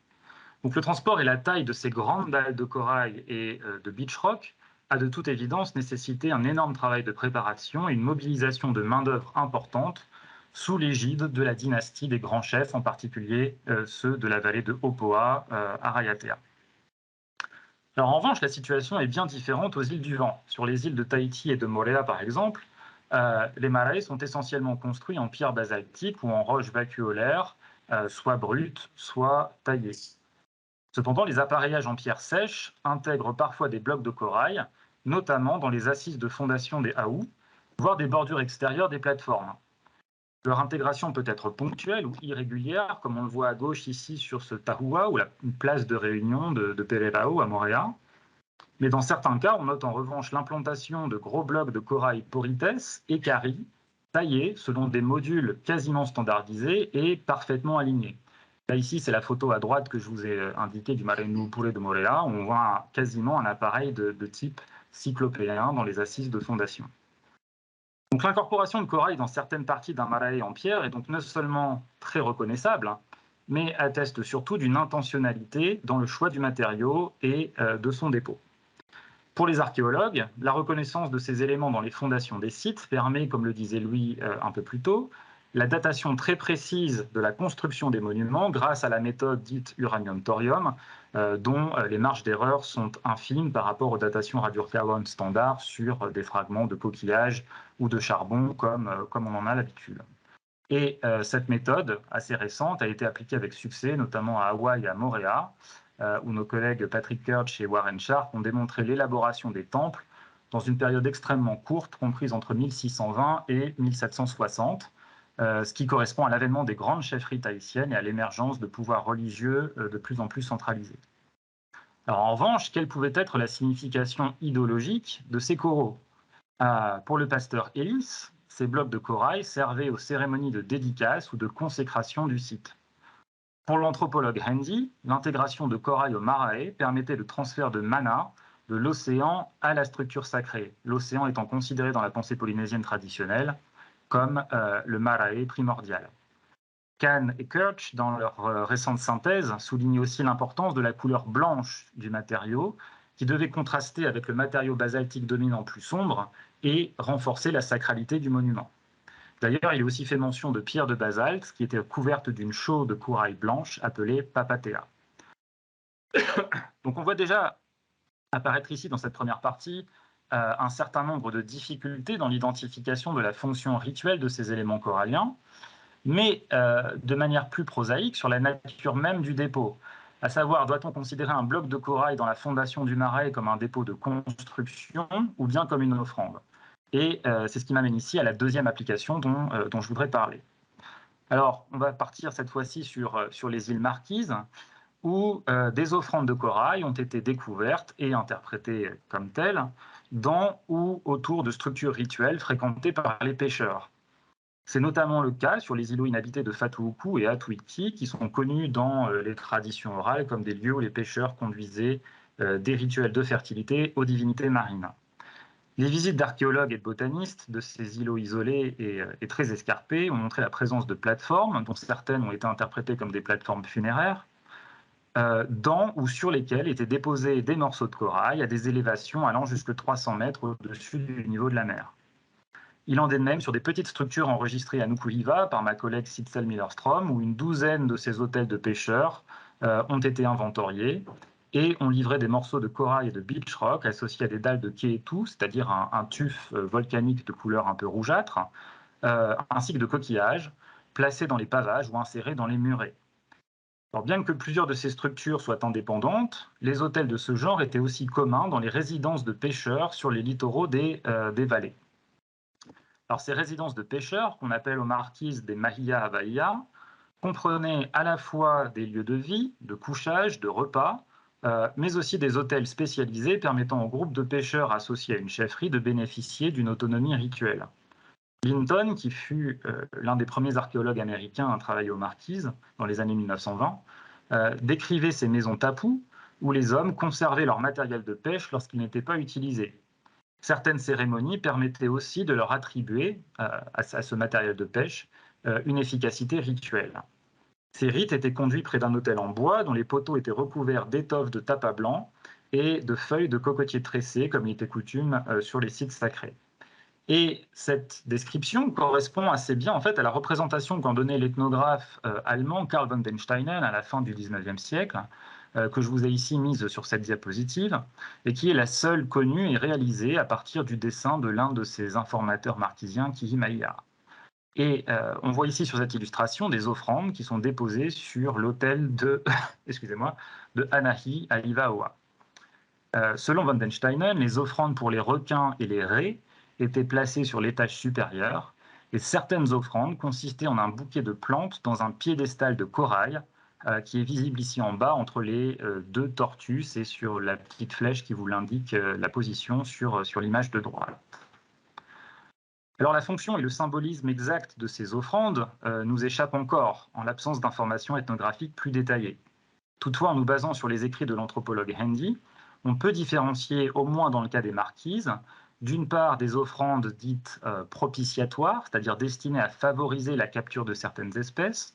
Donc le transport et la taille de ces grandes dalles de corail et de beach rock a de toute évidence nécessité un énorme travail de préparation et une mobilisation de main-d'œuvre importante sous l'égide de la dynastie des grands chefs, en particulier ceux de la vallée de Opoa, Arayatea. Alors en revanche, la situation est bien différente aux îles du Vent. Sur les îles de Tahiti et de Moorea, par exemple, les marae sont essentiellement construits en pierre basaltique ou en roche vacuolaire, soit brute, soit taillée. Cependant, les appareillages en pierre sèche intègrent parfois des blocs de corail, notamment dans les assises de fondation des haous, voire des bordures extérieures des plateformes. Leur intégration peut être ponctuelle ou irrégulière, comme on le voit à gauche ici sur ce tahua ou la place de réunion de Pererao à Moorea. Mais dans certains cas, on note en revanche l'implantation de gros blocs de corail porites et cari, taillés selon des modules quasiment standardisés et parfaitement alignés. Là, ici, c'est la photo à droite que je vous ai indiquée du Mare Nupure de Moorea, où on voit quasiment un appareil de type cyclopéen dans les assises de fondation. Donc l'incorporation de corail dans certaines parties d'un marae en pierre est donc non seulement très reconnaissable, mais atteste surtout d'une intentionnalité dans le choix du matériau et de son dépôt. Pour les archéologues, la reconnaissance de ces éléments dans les fondations des sites permet, comme le disait Louis un peu plus tôt, la datation très précise de la construction des monuments grâce à la méthode dite uranium-thorium, dont les marges d'erreur sont infimes par rapport aux datations radiocarbone standards sur des fragments de coquillages ou de charbon, comme on en a l'habitude. Et cette méthode, assez récente, a été appliquée avec succès, notamment à Hawaï et à Moorea, où nos collègues Patrick Kirch et Warren Sharp ont démontré l'élaboration des temples dans une période extrêmement courte, comprise entre 1620 et 1760, ce qui correspond à l'avènement des grandes chefferies tahitiennes et à l'émergence de pouvoirs religieux de plus en plus centralisés. Alors, en revanche, quelle pouvait être la signification idéologique de ces coraux ? Pour le pasteur Ellis, ces blocs de corail servaient aux cérémonies de dédicace ou de consécration du site. Pour l'anthropologue Handy, l'intégration de corail au marae permettait le transfert de mana de l'océan à la structure sacrée, l'océan étant considéré dans la pensée polynésienne traditionnelle comme le marae primordial. Kahn et Kirch, dans leur récente synthèse, soulignent aussi l'importance de la couleur blanche du matériau, qui devait contraster avec le matériau basaltique dominant plus sombre et renforcer la sacralité du monument. D'ailleurs, il est aussi fait mention de pierres de basalte qui étaient couvertes d'une chaux de corail blanche appelée papatea. Donc on voit déjà apparaître ici dans cette première partie un certain nombre de difficultés dans l'identification de la fonction rituelle de ces éléments coralliens, mais de manière plus prosaïque sur la nature même du dépôt. À savoir, doit-on considérer un bloc de corail dans la fondation du marais comme un dépôt de construction ou bien comme une offrande ? Et c'est ce qui m'amène ici à la deuxième application dont je voudrais parler. Alors, on va partir cette fois-ci sur les îles Marquises, où des offrandes de corail ont été découvertes et interprétées comme telles dans ou autour de structures rituelles fréquentées par les pêcheurs. C'est notamment le cas sur les îlots inhabités de Fatuuku et Atuiki, qui sont connus dans les traditions orales comme des lieux où les pêcheurs conduisaient des rituels de fertilité aux divinités marines. Les visites d'archéologues et de botanistes de ces îlots isolés et très escarpés ont montré la présence de plateformes, dont certaines ont été interprétées comme des plateformes funéraires, dans ou sur lesquelles étaient déposés des morceaux de corail à des élévations allant jusqu'à 300 mètres au-dessus du niveau de la mer. Il en est de même sur des petites structures enregistrées à Nukuhiva par ma collègue Sitzel Millerstrom, où une douzaine de ces hôtels de pêcheurs ont été inventoriés et ont livré des morceaux de corail et de beach rock associés à des dalles de keetu, c'est-à-dire un tuf volcanique de couleur un peu rougeâtre, ainsi que de coquillages placés dans les pavages ou insérés dans les murets. Alors, bien que plusieurs de ces structures soient indépendantes, les hôtels de ce genre étaient aussi communs dans les résidences de pêcheurs sur les littoraux des vallées. Alors, ces résidences de pêcheurs, qu'on appelle aux Marquises des Mahia Havaïa, comprenaient à la fois des lieux de vie, de couchage, de repas, mais aussi des hôtels spécialisés permettant aux groupes de pêcheurs associés à une chefferie de bénéficier d'une autonomie rituelle. Linton, qui fut l'un des premiers archéologues américains à travailler aux Marquises dans les années 1920, décrivait ces maisons tapous où les hommes conservaient leur matériel de pêche lorsqu'il n'était pas utilisé. Certaines cérémonies permettaient aussi de leur attribuer à ce matériel de pêche une efficacité rituelle. Ces rites étaient conduits près d'un autel en bois dont les poteaux étaient recouverts d'étoffes de tapa blanc et de feuilles de cocotier tressées, comme il était coutume sur les sites sacrés. Et cette description correspond assez bien en fait à la représentation qu'en donnait l'ethnographe allemand Karl von den Steinen à la fin du XIXe siècle, que je vous ai ici mise sur cette diapositive, et qui est la seule connue et réalisée à partir du dessin de l'un de ces informateurs marquisiens, Kihi Maillard. Et on voit ici sur cette illustration des offrandes qui sont déposées sur l'autel de, excusez-moi, de Anahi à Ivaoa. Selon von den Steinen, les offrandes pour les requins et les raies étaient placées sur l'étage supérieur, et certaines offrandes consistaient en un bouquet de plantes dans un piédestal de corail qui est visible ici en bas entre les deux tortues, et sur la petite flèche qui vous l'indique la position sur l'image de droite. Alors la fonction et le symbolisme exact de ces offrandes nous échappent encore en l'absence d'informations ethnographiques plus détaillées. Toutefois, en nous basant sur les écrits de l'anthropologue Handy, on peut différencier, au moins dans le cas des marquises, d'une part des offrandes dites propitiatoires, c'est-à-dire destinées à favoriser la capture de certaines espèces,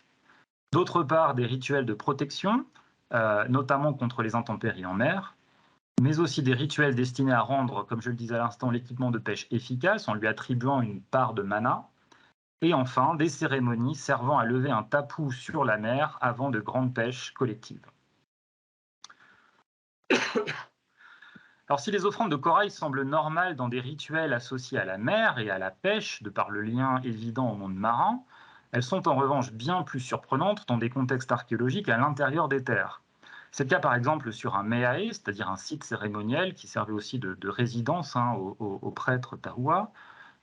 d'autre part des rituels de protection, notamment contre les intempéries en mer, mais aussi des rituels destinés à rendre, comme je le disais à l'instant, l'équipement de pêche efficace en lui attribuant une part de mana, et enfin des cérémonies servant à lever un tapou sur la mer avant de grandes pêches collectives. Alors si les offrandes de corail semblent normales dans des rituels associés à la mer et à la pêche, de par le lien évident au monde marin, elles sont en revanche bien plus surprenantes dans des contextes archéologiques à l'intérieur des terres. C'est le cas par exemple sur un meae, c'est-à-dire un site cérémoniel qui servait aussi de résidence aux prêtres Tahua,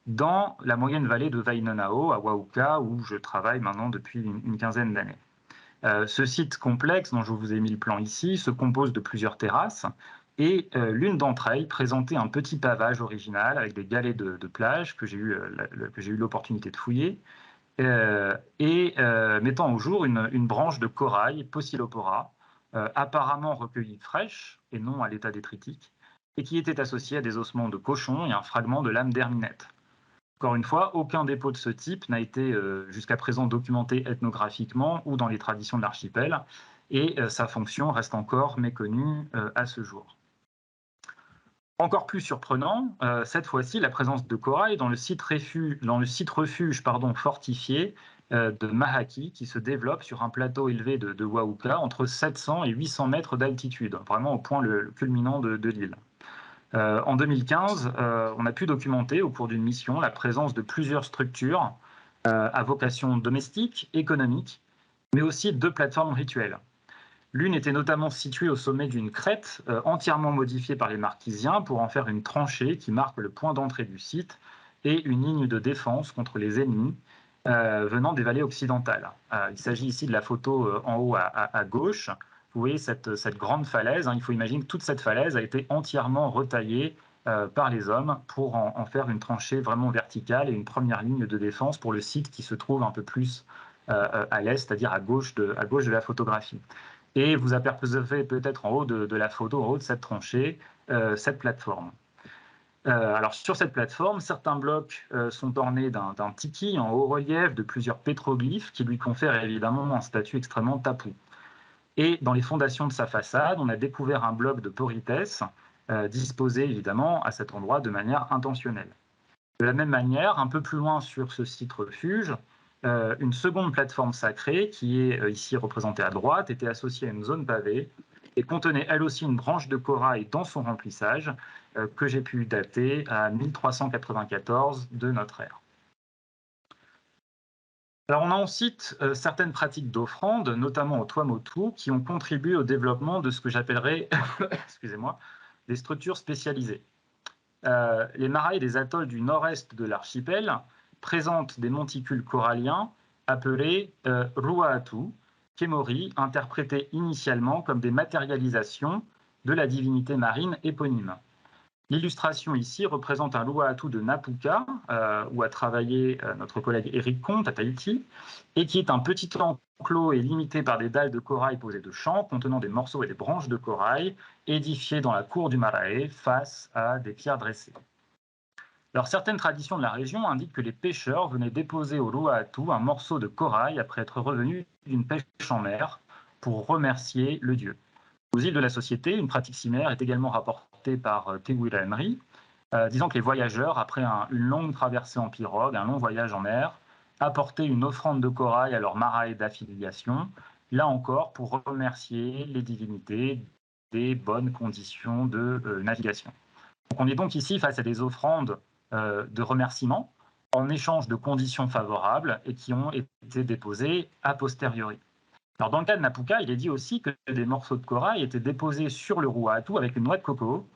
dans la moyenne vallée de Wainonao, à Wauka, où je travaille maintenant depuis une quinzaine d'années. Ce site complexe, dont je vous ai mis le plan ici, se compose de plusieurs terrasses, et l'une d'entre elles présentait un petit pavage original avec des galets de plage que j'ai eu l'opportunité de fouiller, et mettant au jour une branche de corail, Pocillopora, apparemment recueillie fraîche et non à l'état détritique, et qui était associée à des ossements de cochon et un fragment de lame d'herminette. Encore une fois, aucun dépôt de ce type n'a été jusqu'à présent documenté ethnographiquement ou dans les traditions de l'archipel, et sa fonction reste encore méconnue à ce jour. Encore plus surprenant, cette fois-ci, la présence de corail dans le site refuge fortifié de Mahaki, qui se développe sur un plateau élevé de Wauka, entre 700 et 800 mètres d'altitude, vraiment au point le culminant de l'île. En 2015, on a pu documenter au cours d'une mission la présence de plusieurs structures à vocation domestique, économique, mais aussi de plateformes rituelles. L'une était notamment située au sommet d'une crête entièrement modifiée par les Marquisiens pour en faire une tranchée qui marque le point d'entrée du site et une ligne de défense contre les ennemis venant des vallées occidentales. Il s'agit ici de la photo en haut à gauche. Vous voyez cette grande falaise, il faut imaginer que toute cette falaise a été entièrement retaillée par les hommes pour en faire une tranchée vraiment verticale et une première ligne de défense pour le site qui se trouve un peu plus à l'est, c'est-à-dire à gauche de la photographie. Et vous apercevez peut-être en haut de la photo, en haut de cette tranchée, cette plateforme. Alors sur cette plateforme, certains blocs sont ornés d'un tiki en haut relief de plusieurs pétroglyphes qui lui confèrent évidemment un statut extrêmement tapu. Et dans les fondations de sa façade, on a découvert un bloc de porites disposé évidemment à cet endroit de manière intentionnelle. De la même manière, un peu plus loin sur ce site refuge, une seconde plateforme sacrée, qui est ici représentée à droite, était associée à une zone pavée et contenait elle aussi une branche de corail dans son remplissage que j'ai pu dater à 1394 de notre ère. Alors on a ensuite certaines pratiques d'offrande, notamment au Tuamotu, qui ont contribué au développement de ce que j'appellerais excusez-moi, des structures spécialisées. Les marae des atolls du nord-est de l'archipel présentent des monticules coralliens appelés ruaatu, kemori, interprétés initialement comme des matérialisations de la divinité marine éponyme. L'illustration ici représente un ruaatu de Napuka, où a travaillé notre collègue Éric Comte à Tahiti, et qui est un petit enclos et limité par des dalles de corail posées de champs contenant des morceaux et des branches de corail édifiés dans la cour du marae face à des pierres dressées. Alors, certaines traditions de la région indiquent que les pêcheurs venaient déposer au Ruaatu un morceau de corail après être revenus d'une pêche en mer pour remercier le dieu. Aux îles de la Société, une pratique similaire est également rapportée par Te Wira Emery, disant que les voyageurs, après une longue traversée en pirogue, un long voyage en mer, apportaient une offrande de corail à leur marae d'affiliation, là encore pour remercier les divinités des bonnes conditions de navigation. Donc on est donc ici face à des offrandes de remerciements en échange de conditions favorables et qui ont été déposées a posteriori. Alors dans le cas de Napuka, il est dit aussi que des morceaux de corail étaient déposés sur le Ruaatu avec une noix de coco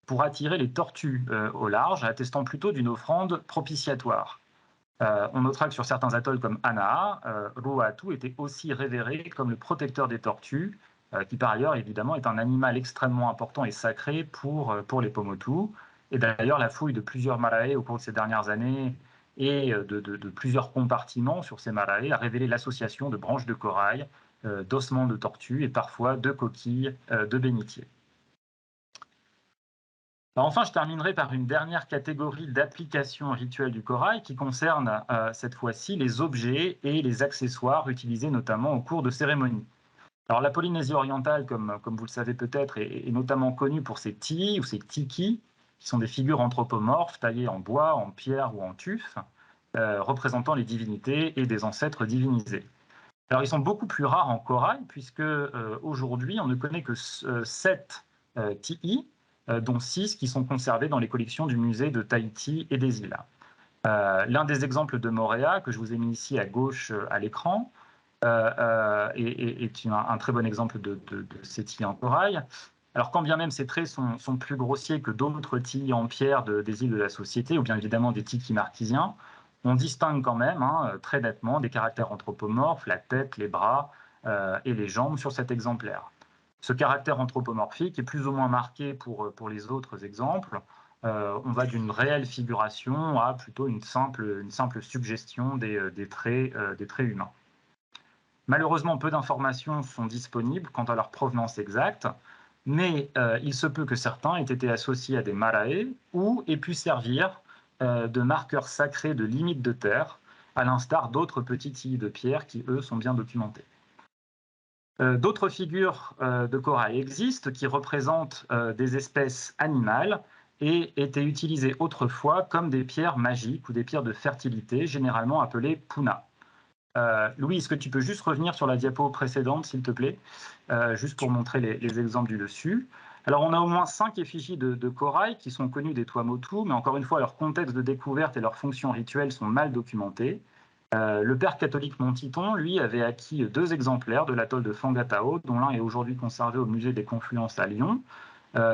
pour attirer les tortues au large, attestant plutôt d'une offrande propitiatoire. On notera que sur certains atolls comme Anaa, Ruaatu était aussi révéré comme le protecteur des tortues, qui par ailleurs évidemment est un animal extrêmement important et sacré pour les Pomotu. Et d'ailleurs la fouille de plusieurs marae au cours de ces dernières années et de plusieurs compartiments sur ces marae a révélé l'association de branches de corail, d'ossements de tortues et parfois de coquilles de bénitiers. Alors enfin, je terminerai par une dernière catégorie d'applications rituelles du corail qui concerne cette fois-ci les objets et les accessoires utilisés notamment au cours de cérémonies. Alors la Polynésie orientale, comme vous le savez peut-être, est notamment connue pour ses tii ou ses tiki, qui sont des figures anthropomorphes taillées en bois, en pierre ou en tuf, représentant les divinités et des ancêtres divinisés. Alors ils sont beaucoup plus rares en corail puisque aujourd'hui on ne connaît que 7 tii, dont 6 qui sont conservés dans les collections du musée de Tahiti et des îles. L'un des exemples de Moorea, que je vous ai mis ici à gauche à l'écran, est un très bon exemple de ces tilles en corail. Alors quand bien même ces traits sont plus grossiers que d'autres tilles en pierre des îles de la Société, ou bien évidemment des tiki marquisiens, on distingue quand même très nettement des caractères anthropomorphes, la tête, les bras et les jambes sur cet exemplaire. Ce caractère anthropomorphique est plus ou moins marqué pour les autres exemples. On va d'une réelle figuration à plutôt une simple suggestion des traits humains. Malheureusement, peu d'informations sont disponibles quant à leur provenance exacte, mais il se peut que certains aient été associés à des marae ou aient pu servir de marqueurs sacrés de limites de terre, à l'instar d'autres petits tillis de pierre qui, eux, sont bien documentés. D'autres figures de corail existent qui représentent des espèces animales et étaient utilisées autrefois comme des pierres magiques ou des pierres de fertilité, généralement appelées puna. Louis, est-ce que tu peux juste revenir sur la diapo précédente, s'il te plaît, juste pour montrer les exemples du dessus. Alors, on a au moins 5 effigies de corail qui sont connues des Tuamotu, mais encore une fois, leur contexte de découverte et leurs fonctions rituelles sont mal documentés. Le père catholique Montiton, lui, avait acquis 2 exemplaires de l'atoll de Fangatao, dont l'un est aujourd'hui conservé au musée des Confluences à Lyon.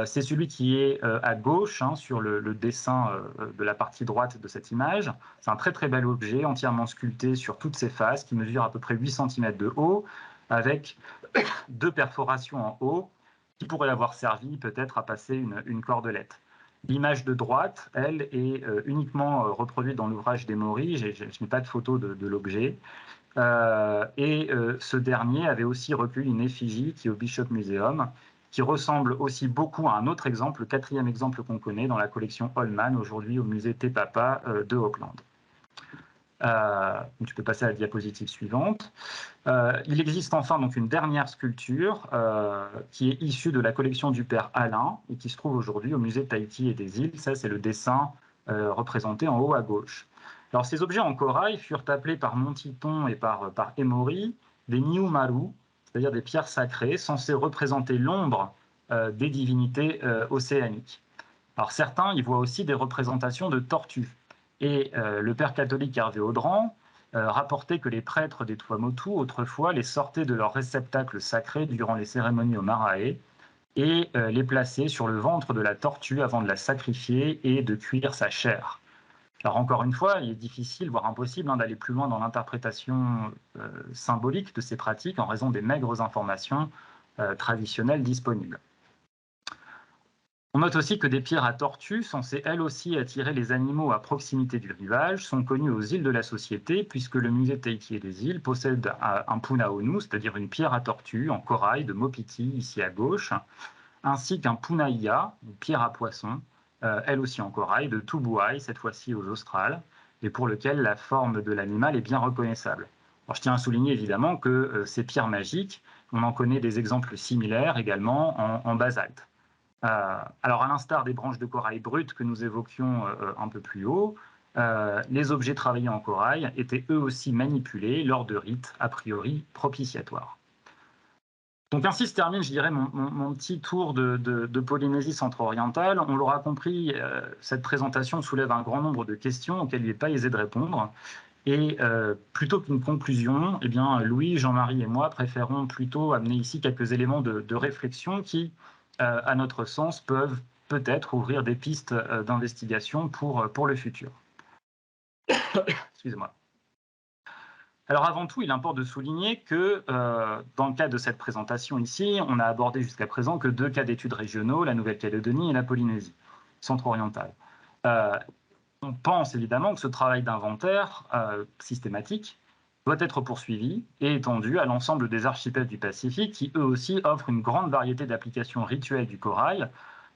C'est celui qui est à gauche sur le dessin de la partie droite de cette image. C'est un très très bel objet, entièrement sculpté sur toutes ses faces, qui mesure à peu près 8 cm de haut, avec 2 perforations en haut, qui pourraient avoir servi peut-être à passer une cordelette. L'image de droite, elle, est uniquement reproduite dans l'ouvrage d'Emery. Je n'ai pas de photo de l'objet. Ce dernier avait aussi recueilli une effigie qui est au Bishop Museum, qui ressemble aussi beaucoup à un autre exemple, le 4e exemple qu'on connaît dans la collection Holman, aujourd'hui au musée Te Papa de Auckland. Tu peux passer à la diapositive suivante. Il existe enfin donc une dernière sculpture qui est issue de la collection du père Alain et qui se trouve aujourd'hui au musée de Tahiti et des îles. Ça, c'est le dessin représenté en haut à gauche. Alors, ces objets en corail furent appelés par Montiton et par Emory des Niumaru, c'est-à-dire des pierres sacrées censées représenter l'ombre des divinités océaniques. Alors, certains y voient aussi des représentations de tortues. Et le père catholique Hervé Audran rapportait que les prêtres des Tuamotu, autrefois, les sortaient de leur réceptacle sacré durant les cérémonies au Marae et les plaçaient sur le ventre de la tortue avant de la sacrifier et de cuire sa chair. Alors encore une fois, il est difficile, voire impossible, d'aller plus loin dans l'interprétation symbolique de ces pratiques en raison des maigres informations traditionnelles disponibles. On note aussi que des pierres à tortue, censées elles aussi attirer les animaux à proximité du rivage, sont connues aux îles de la Société, puisque le musée de Tahiti et des îles possède un punaonu, c'est-à-dire une pierre à tortue en corail de Mopiti, ici à gauche, ainsi qu'un punaia, une pierre à poisson, elle aussi en corail, de Tubuai, cette fois-ci aux Australes, et pour lequel la forme de l'animal est bien reconnaissable. Alors, je tiens à souligner évidemment que ces pierres magiques, on en connaît des exemples similaires également en basalte. Alors, à l'instar des branches de corail brutes que nous évoquions un peu plus haut, les objets travaillés en corail étaient eux aussi manipulés lors de rites a priori propitiatoires. Donc ainsi se termine, je dirais, mon petit tour de Polynésie centre-orientale. On l'aura compris, cette présentation soulève un grand nombre de questions auxquelles il n'est pas aisé de répondre. Et plutôt qu'une conclusion, eh bien, Louis, Jean-Marie et moi préférons plutôt amener ici quelques éléments de réflexion qui, à notre sens, peuvent peut-être ouvrir des pistes d'investigation pour le futur. Excusez-moi. Alors avant tout, il importe de souligner que dans le cadre de cette présentation ici, on n'a abordé jusqu'à présent que 2 cas d'études régionaux, la Nouvelle-Calédonie et la Polynésie centre-orientale. On pense évidemment que ce travail d'inventaire systématique doit être poursuivi et étendu à l'ensemble des archipels du Pacifique qui eux aussi offrent une grande variété d'applications rituelles du corail,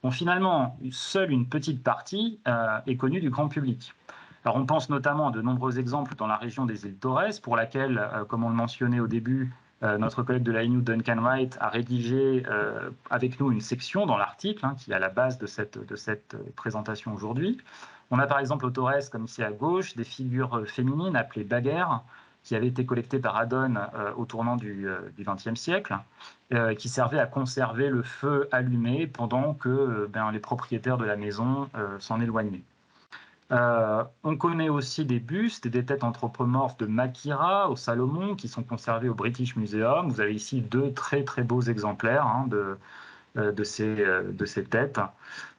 dont finalement seule une petite partie est connue du grand public. Alors on pense notamment à de nombreux exemples dans la région des îles Torres, pour laquelle, comme on le mentionnait au début, notre collègue de l'ANU, Duncan Wright, a rédigé avec nous une section dans l'article qui est à la base de cette présentation aujourd'hui. On a par exemple aux Torres, comme ici à gauche, des figures féminines appelées baguères, qui avaient été collectées par Adon au tournant du XXe siècle, qui servaient à conserver le feu allumé pendant que les propriétaires de la maison s'en éloignaient. On connaît aussi des bustes et des têtes anthropomorphes de Makira au Salomon qui sont conservés au British Museum. Vous avez ici 2 très très beaux exemplaires de ces têtes.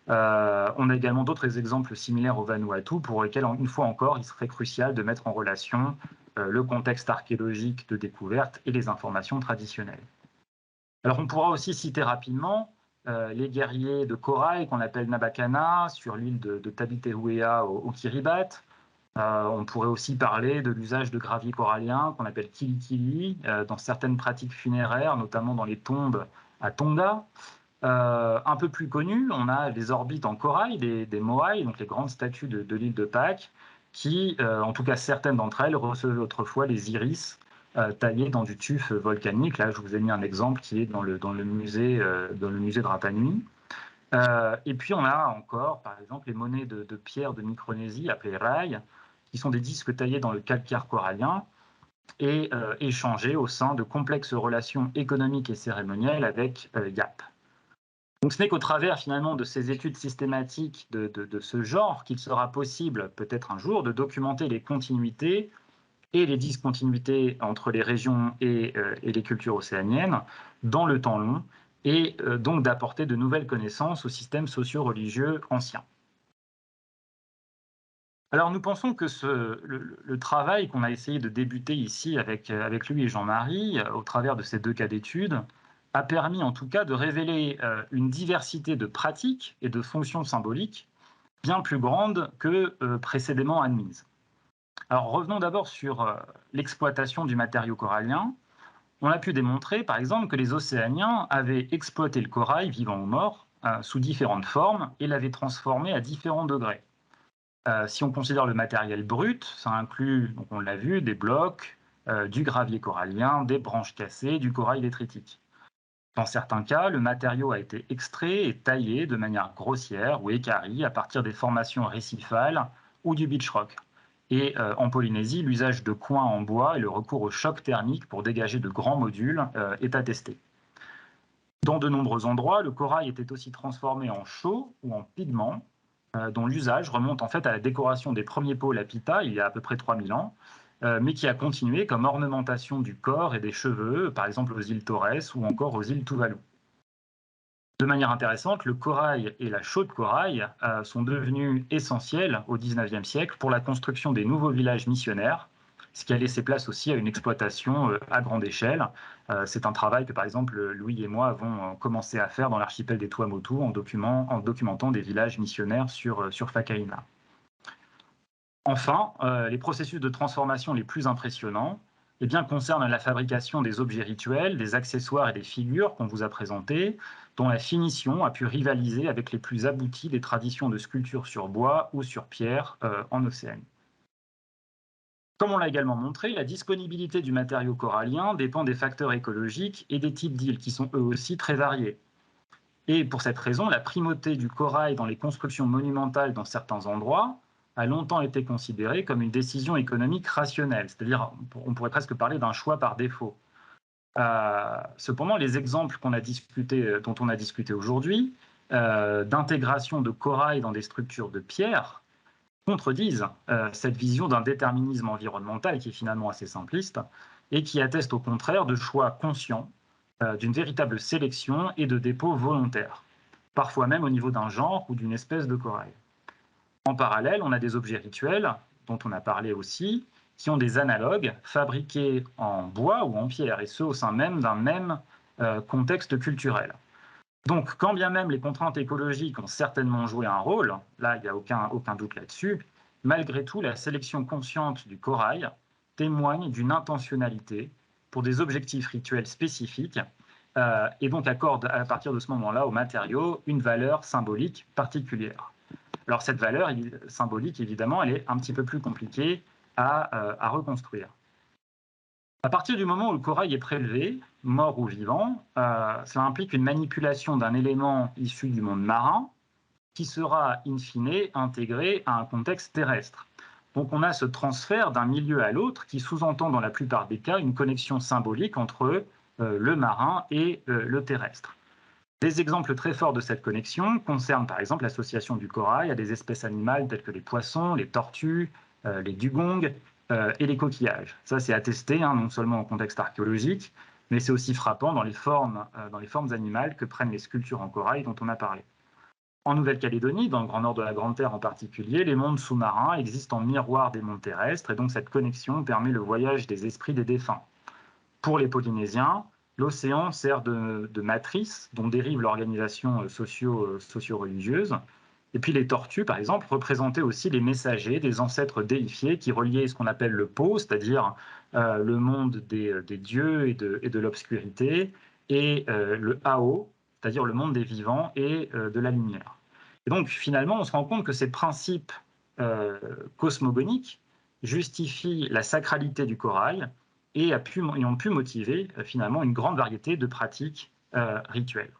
On a également d'autres exemples similaires au Vanuatu pour lesquels, une fois encore, il serait crucial de mettre en relation le contexte archéologique de découverte et les informations traditionnelles. Alors on pourra aussi citer rapidement les guerriers de corail qu'on appelle Nabakana sur l'île de Tabitehuea au Kiribati. On pourrait aussi parler de l'usage de gravier corallien qu'on appelle kilikili dans certaines pratiques funéraires, notamment dans les tombes à Tonga. Un peu plus connu, on a les orbites en corail des moai, donc les grandes statues de l'île de Pâques, qui, en tout cas certaines d'entre elles, recevaient autrefois les iris taillés dans du tuf volcanique. Là, je vous ai mis un exemple qui est dans le musée de Rapa Nui. Et puis, on a encore, par exemple, les monnaies de pierre de Micronésie, appelées rai, qui sont des disques taillés dans le calcaire corallien et échangés au sein de complexes relations économiques et cérémonielles avec Yap. Donc, ce n'est qu'au travers, finalement, de ces études systématiques de ce genre qu'il sera possible, peut-être un jour, de documenter les continuités et les discontinuités entre les régions et les cultures océaniennes dans le temps long, et donc d'apporter de nouvelles connaissances aux systèmes socio-religieux anciens. Alors nous pensons que le travail qu'on a essayé de débuter ici avec lui et Jean-Marie, au travers de ces 2 cas d'études, a permis en tout cas de révéler une diversité de pratiques et de fonctions symboliques bien plus grande que précédemment admises. Alors revenons d'abord sur l'exploitation du matériau corallien. On a pu démontrer par exemple que les Océaniens avaient exploité le corail, vivant ou mort, sous différentes formes et l'avaient transformé à différents degrés. Si on considère le matériel brut, ça inclut, donc on l'a vu, des blocs, du gravier corallien, des branches cassées, du corail détritique. Dans certains cas, le matériau a été extrait et taillé de manière grossière ou équarrie à partir des formations récifales ou du beach rock. Et en Polynésie, l'usage de coins en bois et le recours au choc thermique pour dégager de grands modules est attesté. Dans de nombreux endroits, le corail était aussi transformé en chaux ou en pigment, dont l'usage remonte en fait à la décoration des premiers pôles à Pita, il y a à peu près 3000 ans, mais qui a continué comme ornementation du corps et des cheveux, par exemple aux îles Torres ou encore aux îles Tuvalu. De manière intéressante, le corail et la chaux de corail sont devenus essentiels au XIXe siècle pour la construction des nouveaux villages missionnaires, ce qui a laissé place aussi à une exploitation à grande échelle. C'est un travail que, par exemple, Louis et moi avons commencé à faire dans l'archipel des Tuamotu en documentant des villages missionnaires sur Whakaina. Enfin, les processus de transformation les plus impressionnants eh bien, concerne la fabrication des objets rituels, des accessoires et des figures qu'on vous a présentés, dont la finition a pu rivaliser avec les plus abouties des traditions de sculpture sur bois ou sur pierre en Océanie. Comme on l'a également montré, la disponibilité du matériau corallien dépend des facteurs écologiques et des types d'îles qui sont eux aussi très variés. Et pour cette raison, la primauté du corail dans les constructions monumentales dans certains endroits a longtemps été considérée comme une décision économique rationnelle, c'est-à-dire on pourrait presque parler d'un choix par défaut. Cependant, les exemples dont on a discuté aujourd'hui, d'intégration de corail dans des structures de pierre, contredisent cette vision d'un déterminisme environnemental qui est finalement assez simpliste et qui atteste au contraire de choix conscients, d'une véritable sélection et de dépôts volontaires, parfois même au niveau d'un genre ou d'une espèce de corail. En parallèle, on a des objets rituels, dont on a parlé aussi, qui ont des analogues fabriqués en bois ou en pierre, et ce au sein même d'un même contexte culturel. Donc, quand bien même les contraintes écologiques ont certainement joué un rôle, là il n'y a aucun doute là-dessus, malgré tout, la sélection consciente du corail témoigne d'une intentionnalité pour des objectifs rituels spécifiques et donc accorde à partir de ce moment-là aux matériaux une valeur symbolique particulière. Alors cette valeur symbolique, évidemment, elle est un petit peu plus compliquée à reconstruire. À partir du moment où le corail est prélevé, mort ou vivant, cela implique une manipulation d'un élément issu du monde marin qui sera in fine intégré à un contexte terrestre. Donc on a ce transfert d'un milieu à l'autre qui sous-entend dans la plupart des cas une connexion symbolique entre le marin et le terrestre. Des exemples très forts de cette connexion concernent par exemple l'association du corail à des espèces animales telles que les poissons, les tortues, les dugongs et les coquillages. Ça c'est attesté non seulement au contexte archéologique, mais c'est aussi frappant dans les formes animales que prennent les sculptures en corail dont on a parlé. En Nouvelle-Calédonie, dans le Grand Nord de la Grande Terre en particulier, les mondes sous-marins existent en miroir des mondes terrestres et donc cette connexion permet le voyage des esprits des défunts. Pour les Polynésiens, l'océan sert de matrice dont dérive l'organisation socio-religieuse. Et puis les tortues, par exemple, représentaient aussi les messagers des ancêtres déifiés qui reliaient ce qu'on appelle le Po, c'est-à-dire le monde des dieux et de l'obscurité, et le Ao, c'est-à-dire le monde des vivants et de la lumière. Et donc finalement, on se rend compte que ces principes cosmogoniques justifient la sacralité du corail et ont pu motiver finalement une grande variété de pratiques rituelles.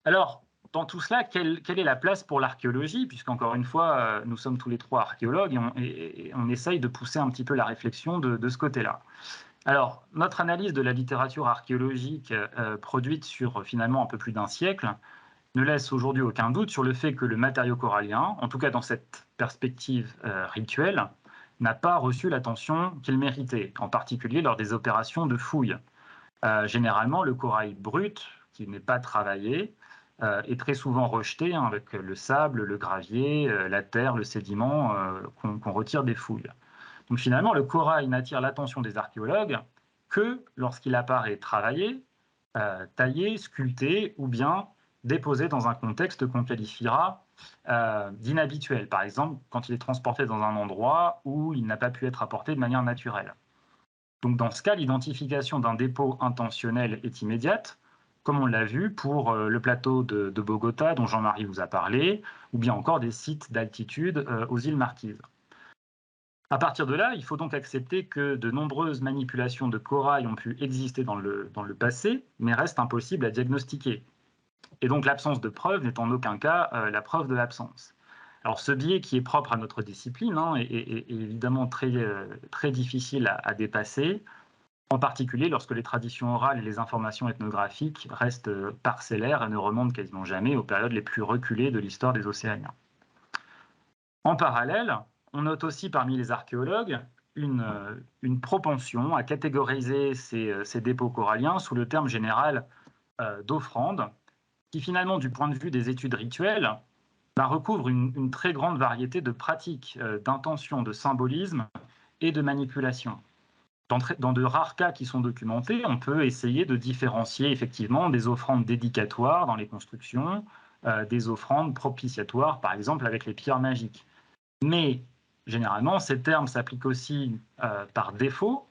Alors, dans tout cela, quelle est la place pour l'archéologie? Puisqu'encore une fois, nous sommes tous les trois archéologues et on essaye de pousser un petit peu la réflexion de ce côté-là. Alors, notre analyse de la littérature archéologique produite sur finalement un peu plus d'un siècle ne laisse aujourd'hui aucun doute sur le fait que le matériau corallien, en tout cas dans cette perspective rituelle, n'a pas reçu l'attention qu'il méritait, en particulier lors des opérations de fouilles. Généralement, le corail brut, qui n'est pas travaillé, est très souvent rejeté avec le sable, le gravier, la terre, le sédiment qu'on retire des fouilles. Donc finalement, le corail n'attire l'attention des archéologues que lorsqu'il apparaît travaillé, taillé, sculpté ou bien déposé dans un contexte qu'on qualifiera d'inhabituel. Par exemple, quand il est transporté dans un endroit où il n'a pas pu être apporté de manière naturelle. Donc dans ce cas, l'identification d'un dépôt intentionnel est immédiate, comme on l'a vu pour le plateau de Bogota dont Jean-Marie vous a parlé, ou bien encore des sites d'altitude aux îles Marquises. À partir de là, il faut donc accepter que de nombreuses manipulations de corail ont pu exister dans le passé, mais restent impossibles à diagnostiquer. Et donc l'absence de preuve n'est en aucun cas la preuve de l'absence. Alors ce biais qui est propre à notre discipline est évidemment très difficile à dépasser, en particulier lorsque les traditions orales et les informations ethnographiques restent parcellaires et ne remontent quasiment jamais aux périodes les plus reculées de l'histoire des Océaniens. En parallèle, on note aussi parmi les archéologues une propension à catégoriser ces dépôts coralliens sous le terme général d'offrande, qui finalement, du point de vue des études rituelles, recouvre une très grande variété de pratiques, d'intentions, de symbolisme et de manipulation. Dans de rares cas qui sont documentés, on peut essayer de différencier effectivement des offrandes dédicatoires dans les constructions, des offrandes propitiatoires, par exemple avec les pierres magiques. Mais généralement, ces termes s'appliquent aussi par défaut,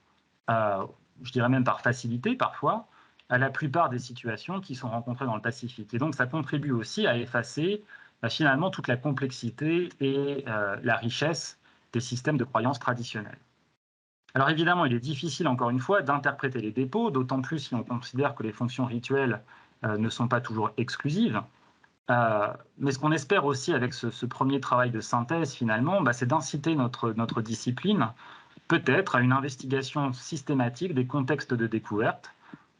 je dirais même par facilité parfois, à la plupart des situations qui sont rencontrées dans le Pacifique. Et donc, ça contribue aussi à effacer finalement toute la complexité et la richesse des systèmes de croyances traditionnels. Alors évidemment, il est difficile, encore une fois, d'interpréter les dépôts, d'autant plus si on considère que les fonctions rituelles ne sont pas toujours exclusives. Mais ce qu'on espère aussi avec ce premier travail de synthèse, finalement, c'est d'inciter notre discipline, peut-être, à une investigation systématique des contextes de découverte,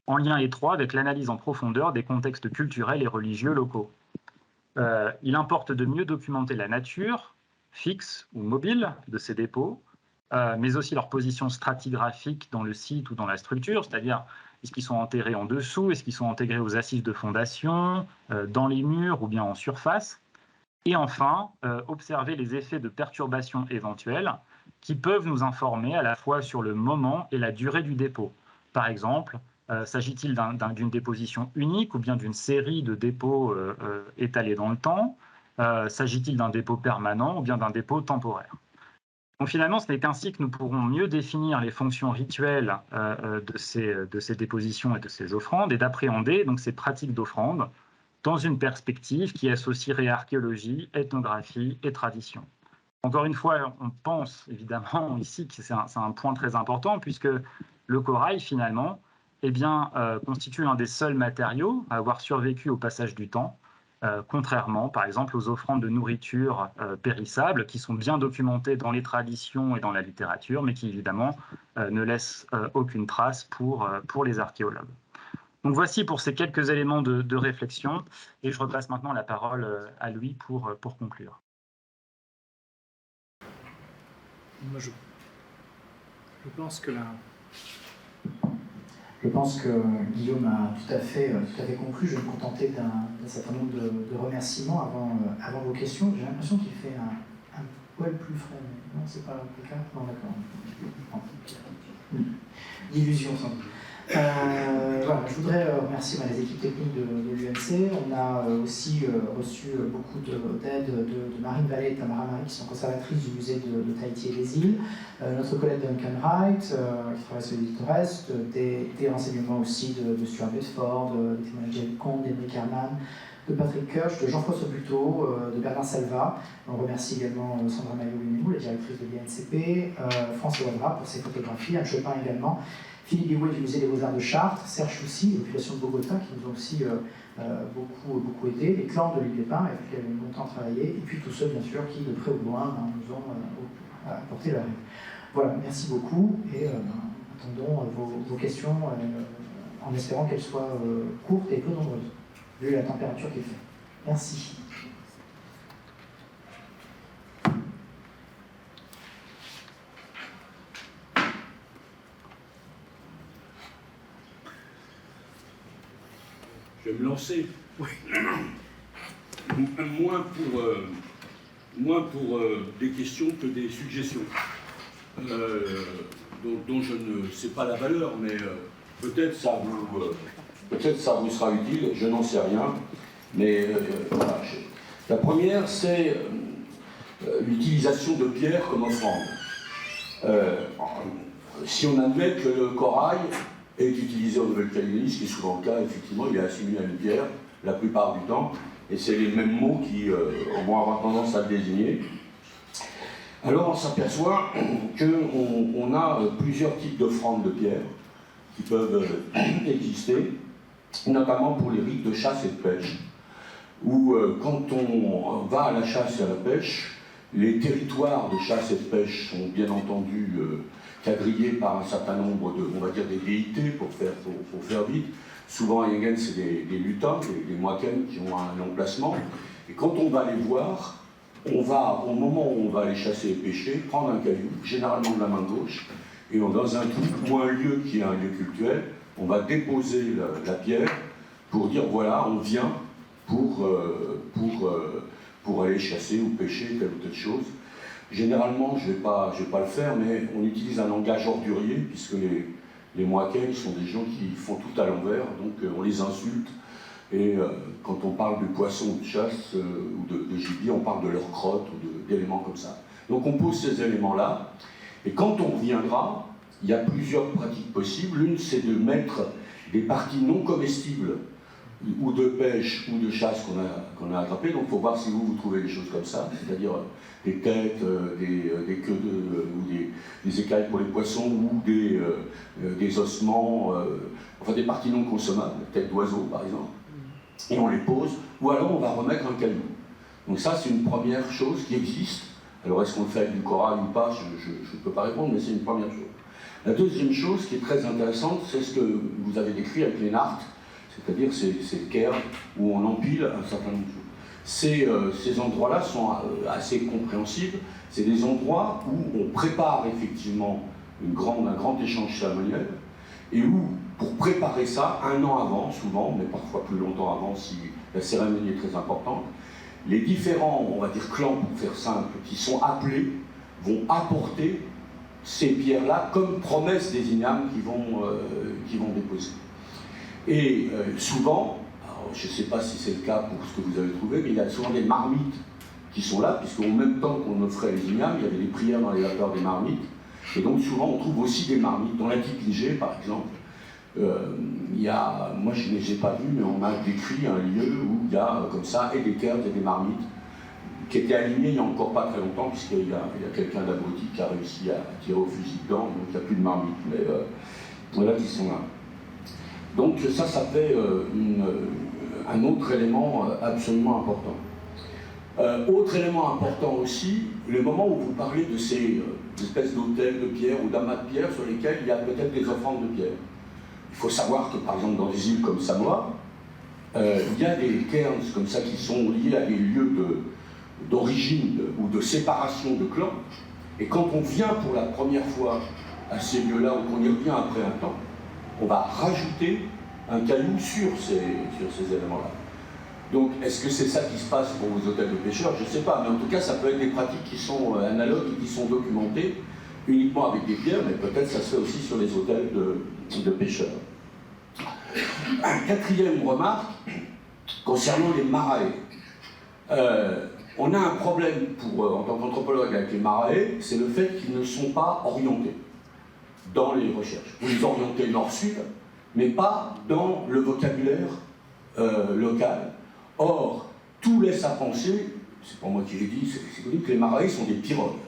en lien étroit avec l'analyse en profondeur des contextes culturels et religieux locaux. Il importe de mieux documenter la nature, fixe ou mobile, de ces dépôts, mais aussi leur position stratigraphique dans le site ou dans la structure, c'est-à-dire est-ce qu'ils sont enterrés en dessous, est-ce qu'ils sont intégrés aux assises de fondation, dans les murs ou bien en surface. Et enfin, observer les effets de perturbation éventuelles qui peuvent nous informer à la fois sur le moment et la durée du dépôt. Par exemple, s'agit-il d'une déposition unique ou bien d'une série de dépôts étalés dans le temps? S'agit-il d'un dépôt permanent ou bien d'un dépôt temporaire? Donc finalement, ce n'est qu'ainsi que nous pourrons mieux définir les fonctions rituelles de ces dépositions et de ces offrandes et d'appréhender donc ces pratiques d'offrande dans une perspective qui associerait archéologie, ethnographie et tradition. Encore une fois, on pense évidemment ici que c'est un point très important puisque le corail finalement constitue un des seuls matériaux à avoir survécu au passage du temps, contrairement par exemple aux offrandes de nourriture périssables qui sont bien documentées dans les traditions et dans la littérature, mais qui évidemment ne laissent aucune trace pour les archéologues. Donc voici pour ces quelques éléments de réflexion, et je repasse maintenant la parole à lui pour conclure. Moi, je pense que Je pense que Guillaume a tout à fait conclu. Je vais me contenter d'un certain nombre de remerciements avant vos questions. J'ai l'impression qu'il fait un poil plus frais. Non, c'est pas le cas. Non, d'accord. L'illusion, sans doute. Voilà, je voudrais remercier les équipes techniques de l'UNC. On a aussi reçu beaucoup d'aide de Marine Vallée et Tamara Marie, qui sont conservatrices du musée de Tahiti et des îles. Notre collègue Duncan Wright, qui travaille sur les littorales, des renseignements aussi de Stuart Bedford, des témoignages de Comte, d'Henrik Hermann, de Patrick Kirsch, de Jean-François Buteau, de Bernard Salva. On remercie également Sandra Maillot-Lumimou, la directrice de l'INCP, François Wadra pour ses photographies, Anne Chopin également, Philippe Biouet du musée des Beaux-Arts de Chartres, Serge Choussy, de population de Bogota, qui nous ont aussi beaucoup aidé, les clans de l'île des Pins, avec lesquels nous avons longtemps travaillé, et puis tous ceux, bien sûr, qui, de près ou de loin, nous ont apporté leur aide. Voilà, merci beaucoup, et attendons vos questions en espérant qu'elles soient courtes et peu nombreuses, vu la température qu'il fait. Merci. Je vais me lancer. Oui. Moins pour des questions que des suggestions, dont je ne sais pas la valeur, mais peut-être ça vous sera utile, je n'en sais rien. Mais voilà. La première, c'est l'utilisation de pierre comme offrande. Si on admet que le corail est utilisé en Nouvelle-Calédonie, ce qui est souvent le cas, effectivement, il est assimilé à une pierre, la plupart du temps, et c'est les mêmes mots qui vont avoir tendance à le désigner. Alors on s'aperçoit qu'on a plusieurs types d'offrandes de pierre qui peuvent exister, notamment pour les rites de chasse et de pêche, où quand on va à la chasse et à la pêche, les territoires de chasse et de pêche sont bien entendu quadrillés par un certain nombre de, on va dire, des déités pour faire vite. Souvent à Yengen, c'est des lutins, des Moaken qui ont un emplacement. Et quand on va les voir, on va, au moment où on va aller chasser et pêcher, prendre un caillou, généralement de la main gauche, et dans un trou ou un lieu qui est un lieu cultuel, on va déposer la pierre pour dire voilà, on vient pour aller chasser ou pêcher telle ou telle chose. Généralement, je vais pas le faire, mais on utilise un langage ordurier, puisque les Moaken sont des gens qui font tout à l'envers, donc on les insulte. Et quand on parle de poissons ou de chasse ou de gibier, on parle de leur crotte ou d'éléments comme ça. Donc on pose ces éléments-là, et quand on reviendra, il y a plusieurs pratiques possibles. L'une, c'est de mettre des parties non comestibles, ou de pêche, ou de chasse qu'on a attrapées. Donc il faut voir si vous trouvez des choses comme ça, c'est-à-dire des têtes, des queues ou des écailles pour les poissons, ou des ossements, enfin des parties non consommables, têtes d'oiseaux par exemple, et on les pose, ou alors on va remettre un caillou. Donc ça, c'est une première chose qui existe. Alors est-ce qu'on le fait avec du corail ou pas, je ne peux pas répondre, mais c'est une première chose. La deuxième chose qui est très intéressante, c'est ce que vous avez décrit avec les nartes, c'est-à-dire ces cairns où on empile un certain nombre de choses. Ces endroits-là sont assez compréhensibles. C'est des endroits où on prépare effectivement un grand échange cérémoniel, et où, pour préparer ça, 1 an avant, souvent, mais parfois plus longtemps avant si la cérémonie est très importante, les différents, on va dire, clans, pour faire simple, qui sont appelés, vont apporter ces pierres-là comme promesse des ignames qui vont déposer. Et souvent, alors je ne sais pas si c'est le cas pour ce que vous avez trouvé, mais il y a souvent des marmites qui sont là, puisqu'en même temps qu'on offrait les ignames, il y avait des prières dans les vapeurs des marmites. Et donc souvent on trouve aussi des marmites. Dans l'Antiquité, par exemple, il y a, moi je ne les ai pas vus, mais on m'a décrit un lieu où il y a comme ça et des cairns et des marmites qui étaient alignées il n'y a encore pas très longtemps, puisqu'il y a quelqu'un d'abruti qui a réussi à tirer au fusil dedans, donc il n'y a plus de marmites, mais voilà qui sont là. Donc ça fait un autre élément absolument important. Autre élément important aussi, le moment où vous parlez de ces espèces d'autels de pierre ou d'amas de pierre sur lesquels il y a peut-être des offrandes de pierre. Il faut savoir que par exemple dans des îles comme Samoa, il y a des cairns comme ça qui sont liés à des lieux d'origine ou de séparation de clans. Et quand on vient pour la première fois à ces lieux-là ou qu'on y revient après un temps, on va rajouter un caillou sur ces éléments-là. Donc, est-ce que c'est ça qui se passe pour vos hôtels de pêcheurs? Je ne sais pas, mais en tout cas, ça peut être des pratiques qui sont analogues et qui sont documentées uniquement avec des pierres, mais peut-être ça se fait aussi sur les hôtels de pêcheurs. Quatrième remarque, concernant les marais. On a un problème en tant qu'anthropologue avec les marais, c'est le fait qu'ils ne sont pas orientés dans les recherches. Vous les orientez nord-sud, mais pas dans le vocabulaire local. Or, tout laisse à penser, c'est pas moi qui l'ai dit, c'est connu, que les marais sont des pirogues.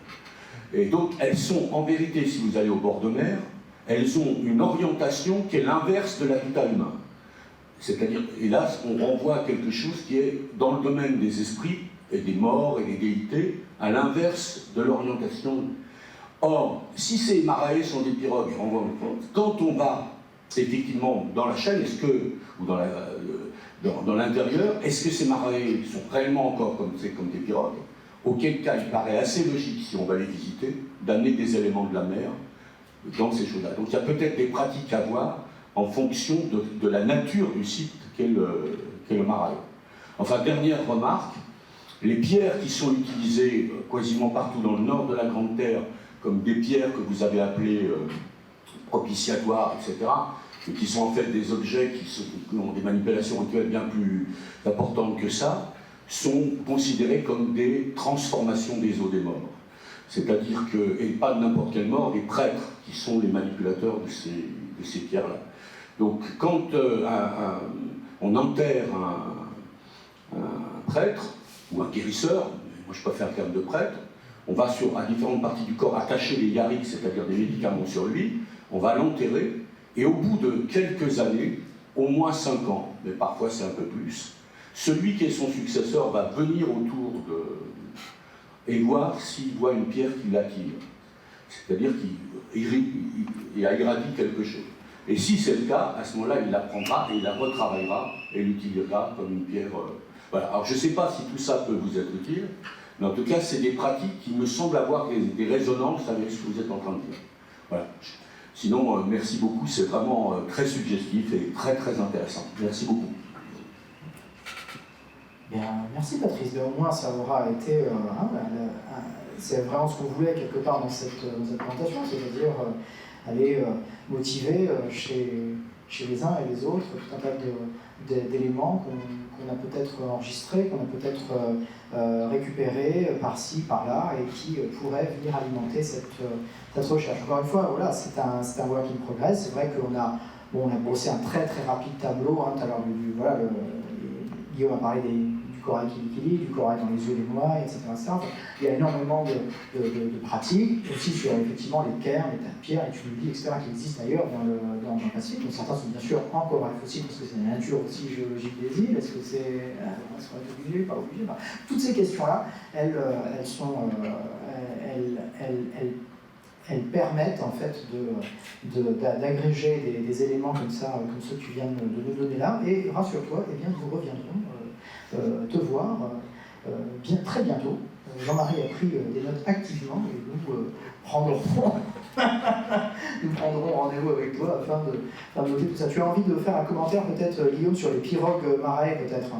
Et donc, elles sont, en vérité, si vous allez au bord de mer, elles ont une orientation qui est l'inverse de l'habitat humain. C'est-à-dire, hélas, on renvoie à quelque chose qui est dans le domaine des esprits et des morts et des déités, à l'inverse de l'orientation. Or, si ces marais sont des pirogues, quand on va effectivement dans la chaîne, ou dans l'intérieur, est-ce que ces marais sont réellement encore comme des pirogues? Auquel cas, il paraît assez logique, si on va les visiter, d'amener des éléments de la mer dans ces choses-là. Donc il y a peut-être des pratiques à voir en fonction de la nature du site qu'est le marais. Enfin, dernière remarque, les pierres qui sont utilisées quasiment partout dans le nord de la Grande Terre, comme des pierres que vous avez appelées propitiatoires, etc., et qui sont en fait des objets qui ont des manipulations rituelles bien plus importantes que ça, sont considérés comme des transformations des os des morts. C'est-à-dire que, et pas de n'importe quel mort, des prêtres qui sont les manipulateurs de ces pierres-là. Donc quand on enterre un prêtre, ou un guérisseur, moi je préfère le terme de prêtre, on va à différentes parties du corps attacher des yarriks, c'est-à-dire des médicaments sur lui, on va l'enterrer, et au bout de quelques années, au moins 5 ans, mais parfois c'est un peu plus, celui qui est son successeur va venir autour et voir s'il voit une pierre qui l'attire. C'est-à-dire qu'il a irradié quelque chose. Et si c'est le cas, à ce moment-là, il la prendra et il la retravaillera et l'utilisera comme une pierre. Voilà. Alors je ne sais pas si tout ça peut vous être utile, mais en tout cas, c'est des pratiques qui me semblent avoir des résonances avec ce que vous êtes en train de dire. Voilà. Sinon, merci beaucoup, c'est vraiment très suggestif et très très intéressant. Merci beaucoup. Bien, merci Patrice, au moins ça aura été, c'est vraiment ce qu'on voulait quelque part dans cette présentation, c'est-à-dire aller motiver chez chez les uns et les autres, tout un tas d'éléments qu'on a peut-être enregistrés, qu'on a peut-être récupérés par-ci, par-là, et qui pourraient venir alimenter cette recherche. Encore une fois, voilà, c'est un work in progress. C'est vrai qu'on a bossé un très très rapide tableau. Tout à l'heure, voilà, Guillaume a parlé du corail qui lit, du corail dans les yeux des noix, etc. Enfin, il y a énormément de pratiques, aussi sur effectivement les cairns, les tas de pierres, les tunneliers, etc., qui existent d'ailleurs dans le Pacifique. Donc certains sont bien sûr encore fossiles parce que c'est la nature aussi géologique des îles. Est-ce que c'est obligé, pas obligé? Toutes ces questions-là, elles permettent en fait d'agréger des éléments comme ça, comme ceux que tu viens de nous donner là, et rassure-toi, eh bien, nous reviendrons te voir très bientôt. Jean-Marie a pris des notes activement et nous prendrons rendez-vous avec toi afin de noter tout ça. Tu as envie de faire un commentaire peut-être, Guillaume, sur les pirogues marais peut-être?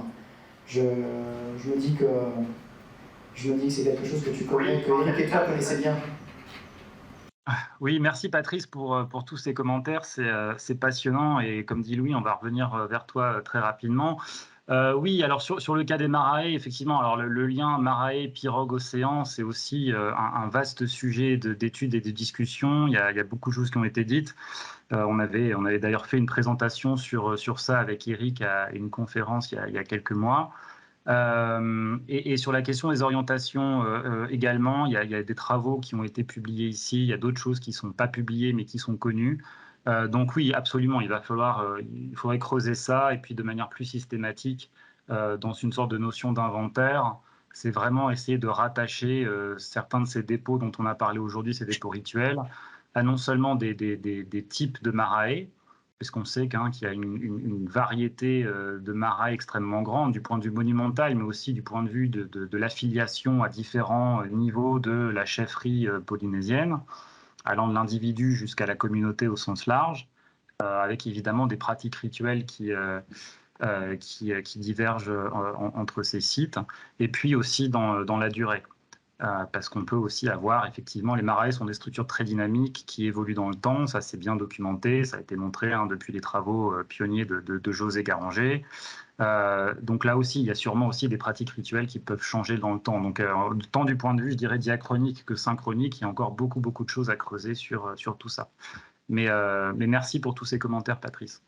Je me dis que c'est quelque chose que tu connais, que Eric et toi connaissez bien. Oui, merci Patrice pour tous ces commentaires, c'est passionnant et comme dit Louis, on va revenir vers toi très rapidement. Oui, alors sur le cas des Marae, effectivement, alors le lien Marae, pirogue, océan, c'est aussi un vaste sujet d'études et de discussions. Il y a beaucoup de choses qui ont été dites. On avait d'ailleurs fait une présentation sur ça avec Eric à une conférence il y a quelques mois. Et sur la question des orientations également, il y a des travaux qui ont été publiés ici, il y a d'autres choses qui ne sont pas publiées mais qui sont connues. Donc oui, absolument, il faudrait creuser ça et puis de manière plus systématique dans une sorte de notion d'inventaire. C'est vraiment essayer de rattacher certains de ces dépôts dont on a parlé aujourd'hui, ces dépôts rituels, à non seulement des types de marae, puisqu'on sait qu'il y a une variété de marais extrêmement grande du point de vue monumental, mais aussi du point de vue de l'affiliation à différents niveaux de la chefferie polynésienne, allant de l'individu jusqu'à la communauté au sens large, avec évidemment des pratiques rituelles qui divergent entre ces sites, et puis aussi dans la durée. Parce qu'on peut aussi avoir, effectivement, les marais sont des structures très dynamiques qui évoluent dans le temps, ça c'est bien documenté, ça a été montré depuis les travaux pionniers de José Garanger. Donc là aussi, il y a sûrement aussi des pratiques rituelles qui peuvent changer dans le temps. Donc tant du point de vue, je dirais, diachronique que synchronique, il y a encore beaucoup de choses à creuser sur tout ça. Mais merci pour tous ces commentaires, Patrice.